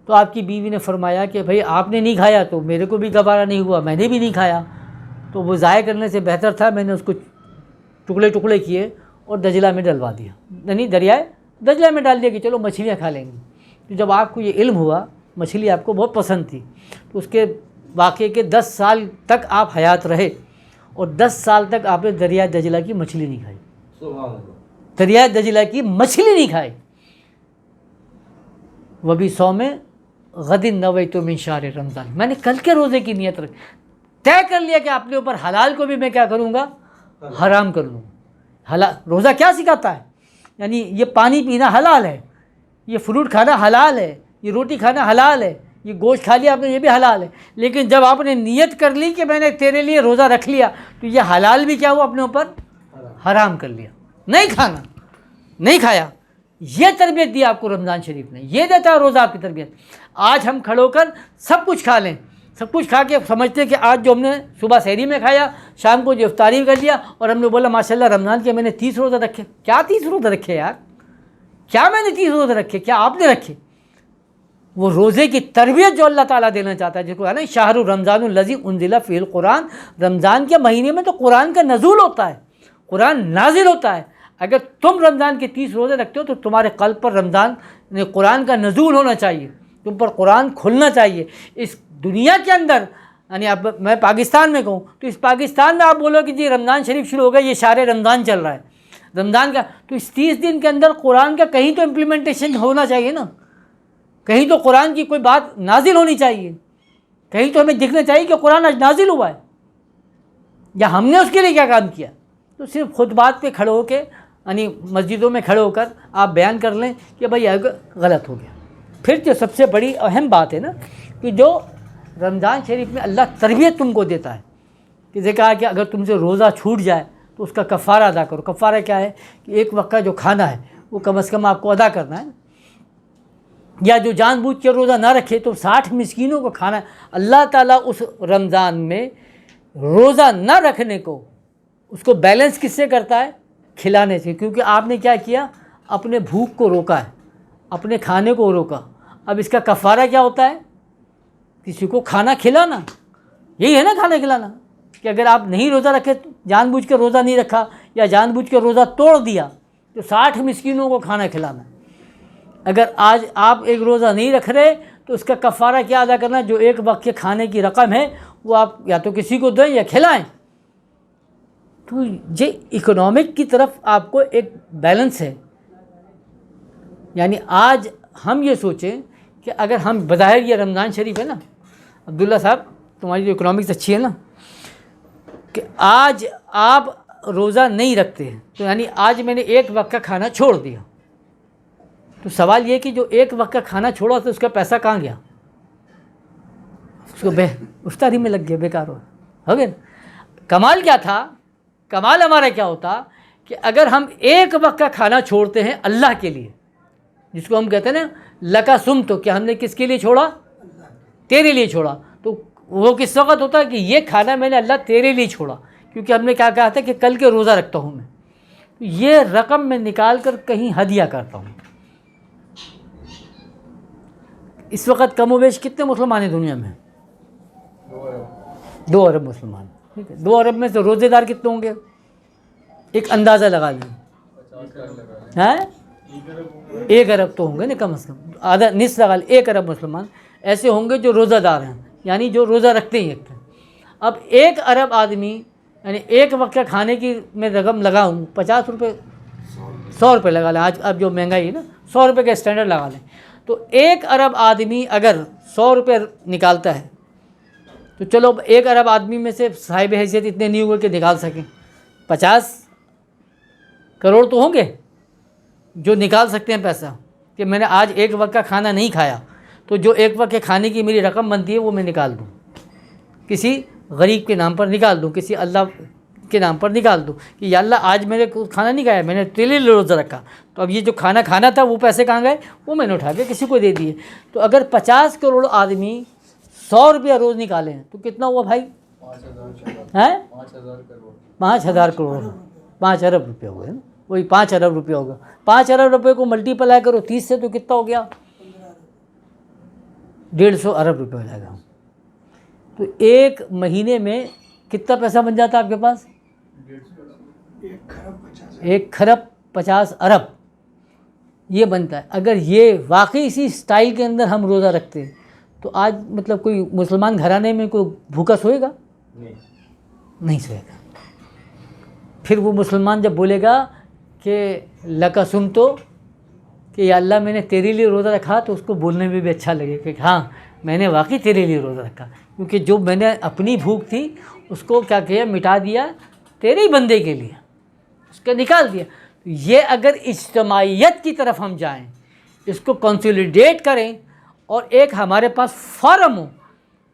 تو آپ کی بیوی نے فرمایا کہ بھئی آپ نے نہیں کھایا تو میرے کو بھی گوارا نہیں ہوا، میں نے بھی نہیں کھایا، تو وہ ضائع کرنے سے بہتر تھا میں نے اس کو ٹکڑے ٹکڑے کیے اور دجلہ میں ڈلوا دیا، یعنی دریائے دجلہ میں ڈال دیا کہ چلو مچھلیاں کھا لیں گے. تو جب آپ کو یہ علم ہوا، مچھلی آپ کو بہت پسند تھی، تو اس کے واقعے کے 10 سال تک آپ حیات رہے، اور 10 سال تک آپ نے دریائے دجلہ کی مچھلی نہیں کھائی. سبحان اللہ. دریائے دجلہ کی مچھلی نہیں کھائی. وہ بھی سو میں غدن نویت من شہر رمضان، میں نے کل کے روزے کی نیت رکھی، طے کر لیا کہ اپنے اوپر حلال کو بھی میں کیا کروں گا، حرام کر لوں. حلال روزہ کیا سکھاتا ہے؟ یعنی یہ پانی پینا حلال ہے، یہ فروٹ کھانا حلال ہے، یہ روٹی کھانا حلال ہے، یہ گوشت کھا لیا آپ نے یہ بھی حلال ہے. لیکن جب آپ نے نیت کر لی کہ میں نے تیرے لیے روزہ رکھ لیا، تو یہ حلال بھی کیا ہوا اپنے اوپر حرام کر لیا، نہیں کھانا، نہیں کھایا. یہ تربیت دی آپ کو رمضان شریف نے، یہ دیتا ہے روزہ آپ کی تربیت. آج ہم کھڑے ہو کر سب کچھ کھا لیں، سب کچھ کھا کے سمجھتے ہیں کہ آج جو ہم نے صبح سحری میں کھایا، شام کو جو افطاری کر لیا، اور ہم نے بولا ماشاءاللہ رمضان کے میں نے 30 روزہ رکھے. کیا 30 روزہ رکھے یار؟ کیا میں نے 30 روزہ رکھے؟ کیا آپ نے رکھے؟ وہ روزے کی تربیت جو اللہ تعالیٰ دینا چاہتا ہے، جس کو ہے نا شہر رمضان الذی انزل فیہ القرآن، رمضان کے مہینے میں تو قرآن کا نزول ہوتا ہے، قرآن نازل ہوتا ہے. اگر تم رمضان کے 30 روزے رکھتے ہو تو تمہارے قلب پر رمضان قرآن کا نزول ہونا چاہیے، تم پر قرآن کھلنا چاہیے. اس دنیا کے اندر، یعنی اب میں پاکستان میں کہوں تو اس پاکستان میں آپ بولو کہ جی رمضان شریف شروع ہو گیا، یہ شہر رمضان چل رہا ہے رمضان کا، تو اس 30 دن کے اندر قرآن کا کہیں تو امپلیمنٹیشن ہونا چاہیے نا، کہیں تو قرآن کی کوئی بات نازل ہونی چاہیے، کہیں تو ہمیں دکھنا چاہیے کہ قرآن آج نازل ہوا ہے، یا ہم نے اس کے لیے کیا کام کیا. تو صرف خطبات پہ کھڑے ہو کے یعنی مسجدوں میں کھڑے ہو کر آپ بیان کر لیں کہ بھائی غلط ہو گیا. پھر جو سب سے بڑی اہم بات ہے نا کہ جو رمضان شریف میں اللہ تربیت تم کو دیتا ہے کہ دیکھا کہ اگر تم سے روزہ چھوٹ جائے تو اس کا کفارہ ادا کرو. کفارہ کیا ہے کہ ایک وقت کا جو کھانا ہے وہ کم از کم آپ کو ادا کرنا ہے. یا جو جان بوجھ کے روزہ نہ رکھے تو 60 مسکینوں کو کھانا ہے. اللہ تعالیٰ اس رمضان میں روزہ نہ رکھنے کو اس کو بیلنس کس سے کرتا ہے؟ کھلانے سے. کیونکہ آپ نے کیا کیا؟ اپنے بھوک کو روکا ہے, اپنے کھانے کو روکا. اب اس کا کفارہ کیا ہوتا ہے؟ کسی کو کھانا کھلانا. یہی ہے نا کھانا کھلانا, کہ اگر آپ نہیں روزہ رکھے, جان بوجھ کے روزہ نہیں رکھا یا جان بوجھ کے روزہ توڑ دیا تو 60 مسکینوں کو کھانا کھلانا. اگر آج آپ ایک روزہ نہیں رکھ رہے تو اس کا کفارہ کیا ادا کرنا؟ جو ایک وقت کے کھانے کی رقم ہے وہ آپ یا تو کسی کو دیں یا کھلائیں. تو یہ اکنامک کی طرف آپ کو ایک بیلنس ہے. یعنی آج ہم یہ سوچیں کہ اگر ہم بظاہر یہ رمضان شریف ہے نا, عبداللہ صاحب تمہاری جو اکنامکس اچھی ہے نا, کہ آج آپ روزہ نہیں رکھتے تو یعنی آج میں نے ایک وقت کا کھانا چھوڑ دیا, تو سوال یہ کہ جو ایک وقت کا کھانا چھوڑا تو اس کا پیسہ کہاں گیا؟ اس کو افطاری میں لگ گیا, بیکار ہو گیا. کمال کیا تھا؟ کمال ہمارا کیا ہوتا کہ اگر ہم ایک وقت کا کھانا چھوڑتے ہیں اللہ کے لیے, جس کو ہم کہتے ہیں نا لکا سم, تو کیا ہم نے کس کے لیے چھوڑا؟ تیرے لیے چھوڑا. تو وہ کس وقت ہوتا ہے کہ یہ کھانا میں نے اللہ تیرے لیے چھوڑا, کیونکہ ہم نے کیا کہا تھا کہ کل کے روزہ رکھتا ہوں میں, یہ رقم میں نکال کر کہیں ہدیہ کرتا ہوں. اس وقت کم و بیش کتنے مسلمان ہیں دنیا میں؟ 2 ارب مسلمان. ٹھیک ہے, 2 ارب میں سے روزے دار کتنے ہوں گے؟ ایک اندازہ لگا لیں. 1 ارب تو ہوں گے نا کم از کم, آدھا نصف لگا لیں. 1 ارب مسلمان ایسے ہوں گے جو روزہ دار ہیں, یعنی جو روزہ رکھتے ہیں. اب 1 ارب آدمی, یعنی ایک وقت کا کھانے کی میں رقم لگاؤں 50 روپے, 100 روپے لگا لیں. آج اب جو مہنگائی ہے نا 100 روپے کا اسٹینڈرڈ لگا لیں. تو 1 ارب آدمی اگر 100 روپے نکالتا ہے تو چلو 1 ارب آدمی میں سے صاحب حیثیت اتنے نہیں ہوئے کہ نکال سکیں. 50 کروڑ تو ہوں گے جو نکال سکتے ہیں پیسہ, کہ میں نے آج ایک وقت کا کھانا نہیں کھایا تو جو ایک وقت کے کھانے کی میری رقم بنتی ہے وہ میں نکال دوں, کسی غریب کے نام پر نکال دوں, کسی اللہ کے نام پر نکال دوں کہ یا اللہ آج میں نے کھانا نہیں کھایا, میں نے تیرے لیے روزہ رکھا, تو اب یہ جو کھانا کھانا تھا وہ پیسے کہاں گئے؟ وہ میں نے اٹھا کے کسی کو دے دیے. تو اگر 50 کروڑ آدمی 100 روپیہ روز نکالیں تو کتنا ہوا بھائی؟ 5,000 کروڑ, 5 ارب روپیہ ہوئے نا, وہی 5 ارب روپیہ ہوگا. 5 ارب روپے کو ملٹی پلائی کرو 30 سے تو کتنا ہو گیا؟ 150 ارب روپے ہو جائے گا. تو ایک مہینے میں کتنا پیسہ بن جاتا ہے آپ کے پاس؟ 1 خرب 50 ارب یہ بنتا ہے. اگر یہ واقعی اسی سٹائل کے اندر ہم روزہ رکھتے تو آج مطلب کوئی مسلمان گھرانے میں کوئی بھوکا سوئے گا؟ نہیں سوئے گا. پھر وہ مسلمان جب بولے گا کہ لکا سم, تو کہ یا اللہ میں نے تیرے لیے روزہ رکھا, تو اس کو بولنے میں بھی اچھا لگے کہ ہاں میں نے واقعی تیرے لیے روزہ رکھا, کیونکہ جو میں نے اپنی بھوک تھی اس کو کیا کیا, مٹا دیا تیرے ہی بندے کے لیے, اس کا نکال دیا. یہ اگر اجتماعیت کی طرف ہم جائیں, اس کو کنسولیڈیٹ کریں اور ایک ہمارے پاس فارم ہو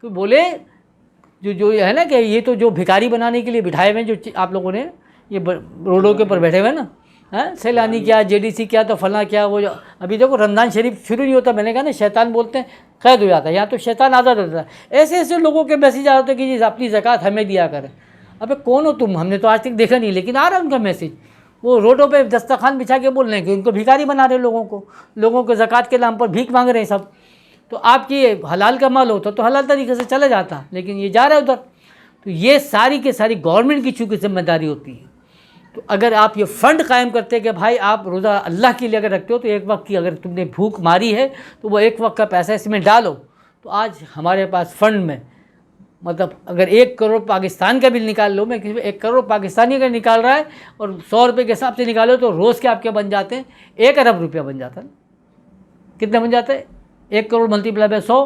کہ بولے جو ہے نا کہ یہ تو جو بھکاری بنانے کے لیے بٹھائے ہوئے ہیں جو آپ لوگوں نے, یہ روڈوں کے اوپر بیٹھے ہوئے نا, سیلانی کیا, JDC کیا, تو فلاں کیا, وہ ابھی دیکھو رمضان شریف شروع نہیں ہوتا, میں نے کہا نا شیطان بولتے ہیں قید ہو جاتا ہے, یہاں تو شیطان آزاد ہوتا ہے. ایسے ایسے لوگوں کے میسیج آ ہوتے ہیں کہ جی اپنی زکوٰۃ ہمیں دیا کریں. ابے کون ہو تم؟ ہم نے تو آج تک دیکھا نہیں, لیکن آ رہا ہے ان کا میسیج. وہ روڈوں پہ دسترخوان بچھا کے بول رہے ہیں کہ ان کو بھکاری بنا رہے ہیں, لوگوں کو زکوٰۃ کے نام پر بھیک مانگ رہے ہیں سب. تو آپ کی حلال کا مال ہوتا تو حلال طریقے سے چلا جاتا, لیکن یہ جا رہا ہے ادھر. تو یہ ساری کی ساری گورنمنٹ کی چونکہ ذمہ داری ہوتی ہے. تو اگر آپ یہ فنڈ قائم کرتے کہ بھائی آپ روزہ اللہ کے لیے اگر رکھتے ہو تو ایک وقت کی اگر تم نے بھوک ماری ہے تو وہ ایک وقت کا پیسہ اس میں ڈالو, تو آج ہمارے پاس فنڈ میں مطلب اگر 1 کروڑ پاکستان کا بل نکال لو, میں 1 کروڑ پاکستانی اگر نکال رہا ہے اور 100 روپے کے حساب سے نکالو تو روز کے آپ کے بن جاتے ہیں 1 ارب روپیہ بن جاتا ہے. کتنے بن جاتے ہیں؟ 1 کروڑ ملٹی پلائی بائی 100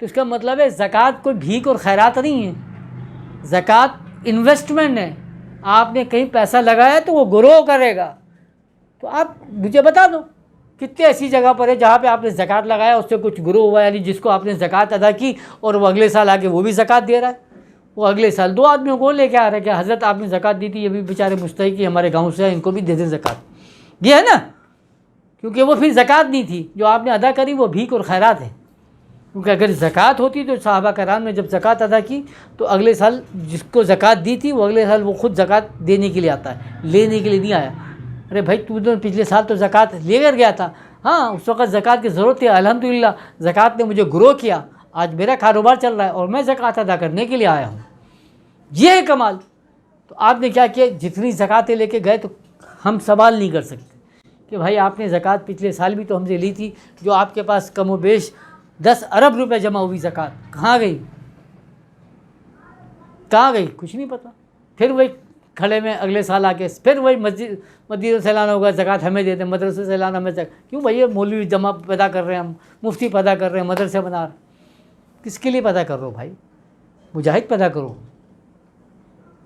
تو اس کا مطلب ہے زکوٰۃ کوئی بھیک اور خیرات نہیں ہے، زکوٰۃ انویسٹمنٹ ہے. آپ نے کہیں پیسہ لگایا تو وہ گرو کرے گا. تو آپ مجھے بتا دو کتنے ایسی جگہ پر ہے جہاں پہ آپ نے زکوٰۃ لگایا اس سے کچھ گرو ہوا، یعنی جس کو آپ نے زکوٰۃ ادا کی اور وہ اگلے سال آ کے وہ بھی زکوٰۃ دے رہا ہے. وہ اگلے سال 2 آدمیوں کو لے کے آ رہا ہے کہ حضرت آپ نے زکوٰۃ دی تھی، یہ بھی بیچارے مستحق ہمارے گاؤں سے ہیں، ان کو بھی دے دیں زکوٰۃ. یہ ہے نا، کیونکہ وہ پھر زکوٰۃ نہیں تھی جو آپ نے ادا کری، وہ بھیک اور خیرات ہے. کیونکہ اگر زکوٰۃ ہوتی تو صحابہ کرام نے جب زکوٰۃ ادا کی تو اگلے سال جس کو زکوٰۃ دی تھی وہ اگلے سال وہ خود زکوٰۃ دینے کے لیے آتا ہے، لینے کے لیے نہیں آیا. ارے بھائی تو نے پچھلے سال تو زکوٰۃ لے کر گیا تھا. ہاں اس وقت زکوٰۃ کی ضرورت تھی، الحمدللہ زکوٰۃ نے مجھے گرو کیا، آج میرا کاروبار چل رہا ہے اور میں زکوٰۃ ادا کرنے کے لیے آیا ہوں. یہ ہے کمال. تو آپ نے کیا کیا، جتنی زکوٰتیں لے کے گئے تو ہم سوال نہیں کر سکتے کہ بھائی آپ نے زکوٰۃ پچھلے سال بھی تو ہم سے لی تھی، جو آپ کے پاس کم و بیش 10 ارب روپے جمع ہوئی، زکوٰۃ کہاں گئی؟ کہاں گئی؟ کچھ نہیں پتہ. پھر وہی کھڑے میں اگلے سال آ کے پھر وہی مسجد سے لانا ہوگا، زکوٰۃ ہمیں دے دیں، مدرسے سے لانا ہمیں. کیوں بھائی یہ مولوی جمع پیدا کر رہے ہیں، ہم مفتی پیدا کر رہے ہیں، مدرسے بنا رہے ہیں. کس کے لیے پیدا کر رہے ہو بھائی؟ مجاہد پیدا کرو،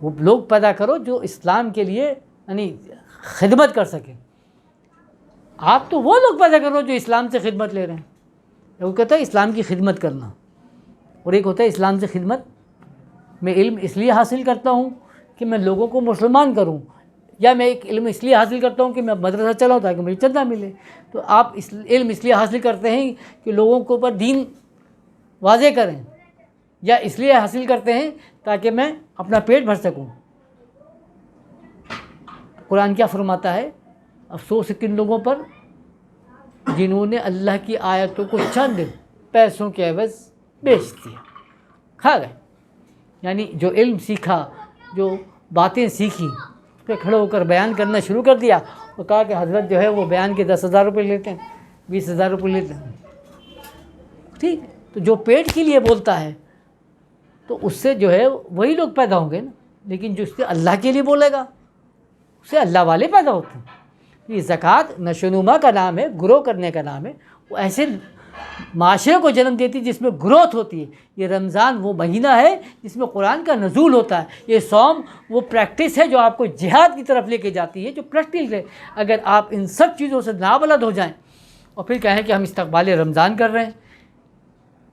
وہ لوگ پیدا کرو جو اسلام کے لیے یعنی خدمت کر سکیں. آپ تو وہ لوگ پیدا کرو جو اسلام سے خدمت لے رہے ہیں. وہ کہتا ہے اسلام کی خدمت کرنا، اور ایک ہوتا ہے اسلام سے خدمت. میں علم اس لیے حاصل کرتا ہوں کہ میں لوگوں کو مسلمان کروں، یا میں ایک علم اس لیے حاصل کرتا ہوں کہ میں مدرسہ چلاؤں تاکہ مجھے چندہ ملے. تو آپ علم اس لیے حاصل کرتے ہیں کہ لوگوں کے اوپر دین واضح کریں، یا اس لیے حاصل کرتے ہیں تاکہ میں اپنا پیٹ بھر سکوں. قرآن کیا فرماتا ہے؟ افسوس ہے کن لوگوں پر جنہوں نے اللہ کی آیتوں کو چند پیسوں کے عوض بیچ دیا، کھا گئے. یعنی جو علم سیکھا، جو باتیں سیکھی، اس پہ کھڑے ہو کر بیان کرنا شروع کر دیا اور کہا کہ حضرت جو ہے وہ بیان کے 10,000 روپے لیتے ہیں، 20,000 روپے لیتے ہیں. ٹھیک. تو جو پیٹ کے لیے بولتا ہے تو اس سے جو ہے وہی لوگ پیدا ہوں گے نا. لیکن جو اس سے اللہ کے لیے بولے گا اس سے اللہ والے پیدا ہوتے ہیں. یہ زکوٰۃ نشوونما کا نام ہے، گرو کرنے کا نام ہے. وہ ایسے معاشرے کو جنم دیتی جس میں گروتھ ہوتی ہے. یہ رمضان وہ مہینہ ہے جس میں قرآن کا نزول ہوتا ہے. یہ صوم وہ پریکٹس ہے جو آپ کو جہاد کی طرف لے کے جاتی ہے، جو پریکٹس ہے. اگر آپ ان سب چیزوں سے نابلد ہو جائیں اور پھر کہیں کہ ہم استقبال رمضان کر رہے ہیں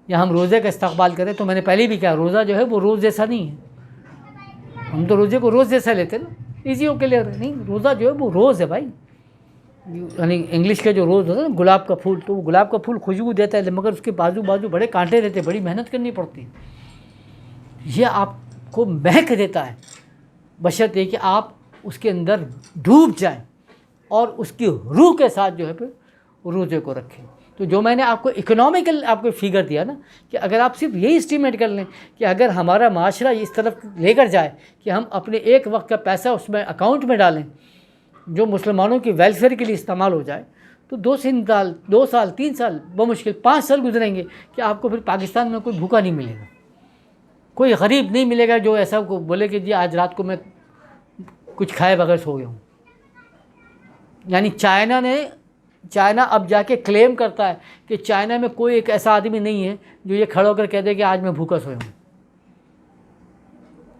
یا ہم روزے کا استقبال کریں، تو میں نے پہلے بھی کہا روزہ جو ہے وہ روز جیسا نہیں ہے. ہم تو روزے کو روز جیسا لیتے نا، ایزی ہو کے لے رہے. نہیں، روزہ جو ہے وہ روز ہے بھائی. یعنی انگلش کا جو روز ہوتا ہے نا گلاب کا پھول، تو وہ گلاب کا پھول خوشبو دیتا ہے مگر اس کے بازو بڑے کانٹے رہتے ہیں، بڑی محنت کرنی پڑتی ہے. یہ آپ کو مہک دیتا ہے بشرط یہ کہ آپ اس کے اندر ڈوب جائیں اور اس کی روح کے ساتھ جو ہے پھر روزے کو رکھیں. تو جو میں نے آپ کو اکنامیکل آپ کو فگر دیا نا، کہ اگر آپ صرف یہی اسٹیمیٹ کر لیں کہ اگر ہمارا معاشرہ اس طرف لے کر جائے کہ ہم اپنے ایک وقت کا پیسہ اس میں اکاؤنٹ میں ڈالیں جو مسلمانوں کی ویلفیئر کے لیے استعمال ہو جائے، تو 2 سال 3 سال بمشکل 5 سال گزریں گے کہ آپ کو پھر پاکستان میں کوئی بھوکا نہیں ملے گا، کوئی غریب نہیں ملے گا جو ایسا کو بولے کہ جی آج رات کو میں کچھ کھائے بغیر سو گیا ہوں. یعنی چائنا اب جا کے کلیم کرتا ہے کہ چائنا میں کوئی ایک ایسا آدمی نہیں ہے جو یہ کھڑا ہو کر کہہ دے کہ آج میں بھوکا سویا ہوں.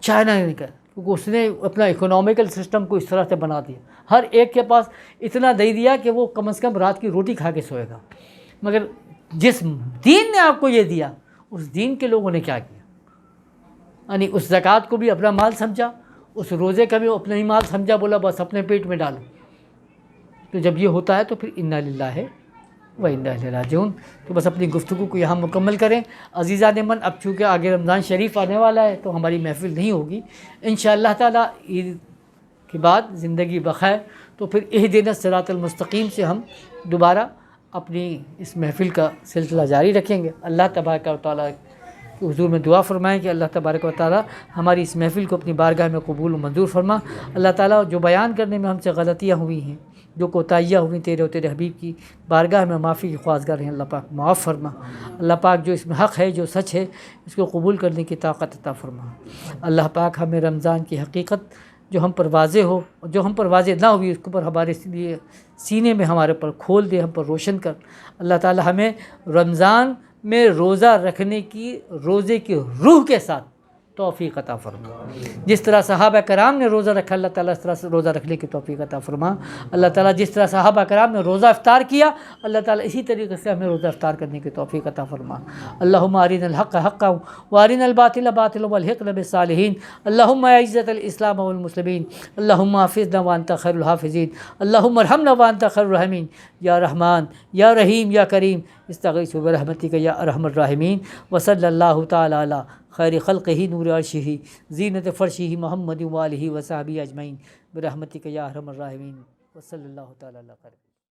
چائنا نے نہیں کہا، کیونکہ اس نے اپنا اکنامیکل سسٹم کو اس طرح سے بنا دیا، ہر ایک کے پاس اتنا دے دیا کہ وہ کم از کم رات کی روٹی کھا کے سوئے گا. مگر جس دین نے آپ کو یہ دیا، اس دین کے لوگوں نے کیا کیا؟ یعنی اس زکوٰۃ کو بھی اپنا مال سمجھا، اس روزے کا بھی اپنا ہی مال سمجھا، بولا بس اپنے پیٹ میں ڈالو. تو جب یہ ہوتا ہے تو پھر انا للہ و انا الیہ راجعون. تو بس اپنی گفتگو کو یہاں مکمل کریں. عزیزان من، اب چونکہ آگے رمضان شریف آنے والا ہے تو ہماری محفل نہیں ہوگی انشاءاللہ تعالیٰ. عید کے بعد زندگی بخیر تو پھر اہدنا الصراط المستقیم سے ہم دوبارہ اپنی اس محفل کا سلسلہ جاری رکھیں گے. اللہ تبارک و تعالیٰ کہ حضور میں دعا فرمائیں کہ اللہ تبارک و تعالیٰ ہماری اس محفل کو اپنی بارگاہ میں قبول و منظور فرما. اللہ تعالیٰ جو بیان کرنے میں ہم سے غلطیاں ہوئی ہیں، جو کوتاہیاں ہوئی تیرے و تیرے حبیب کی بارگاہ میں معافی کی خواستگار ہیں، اللہ پاک معاف فرما. اللہ پاک جو اس میں حق ہے، جو سچ ہے، اس کو قبول کرنے کی طاقت عطا فرما. اللہ پاک ہمیں رمضان کی حقیقت جو ہم پر واضح ہو، جو ہم پر واضح نہ ہوئی، اس کو پر ہمارے لیے سینے میں ہمارے پر کھول دے، ہم پر روشن کر. اللہ تعالی ہمیں رمضان میں روزہ رکھنے کی روزے کی روح کے ساتھ توفیق عطا فرما۔ جس طرح صحابہ کرام نے روزہ رکھا اللہ تعالیٰ اس طرح سے روزہ رکھنے کی توفیق عطا فرما۔ اللہ تعالیٰ جس طرح صحابہ کرام نے روزہ افطار کیا اللہ تعالیٰ اسی طریقے سے ہمیں روزہ افطار کرنے کی توفیق عطا فرما۔ اللہم ارنا الحق حقا وارنا الباطل باطلا والحقنا بالصالحین۔ اللہم اعز الاسلام والمسلمین، اللہم حافظنا وانت خیر الحافظین، اللہم ارحمنا وانت خیر الراحمین۔ یا رحمان یا رحیم یا کریم استغیث برحمتک یا ارحم الراحمین۔ وصلی اللہ تعالی علی خیر خلقہ نور عرشہ زینت فرشہ محمد وآلہ وصحبہ اجمعین برحمتک یا ارحم الراحمین۔ وصلی اللہ تعالی علی خیر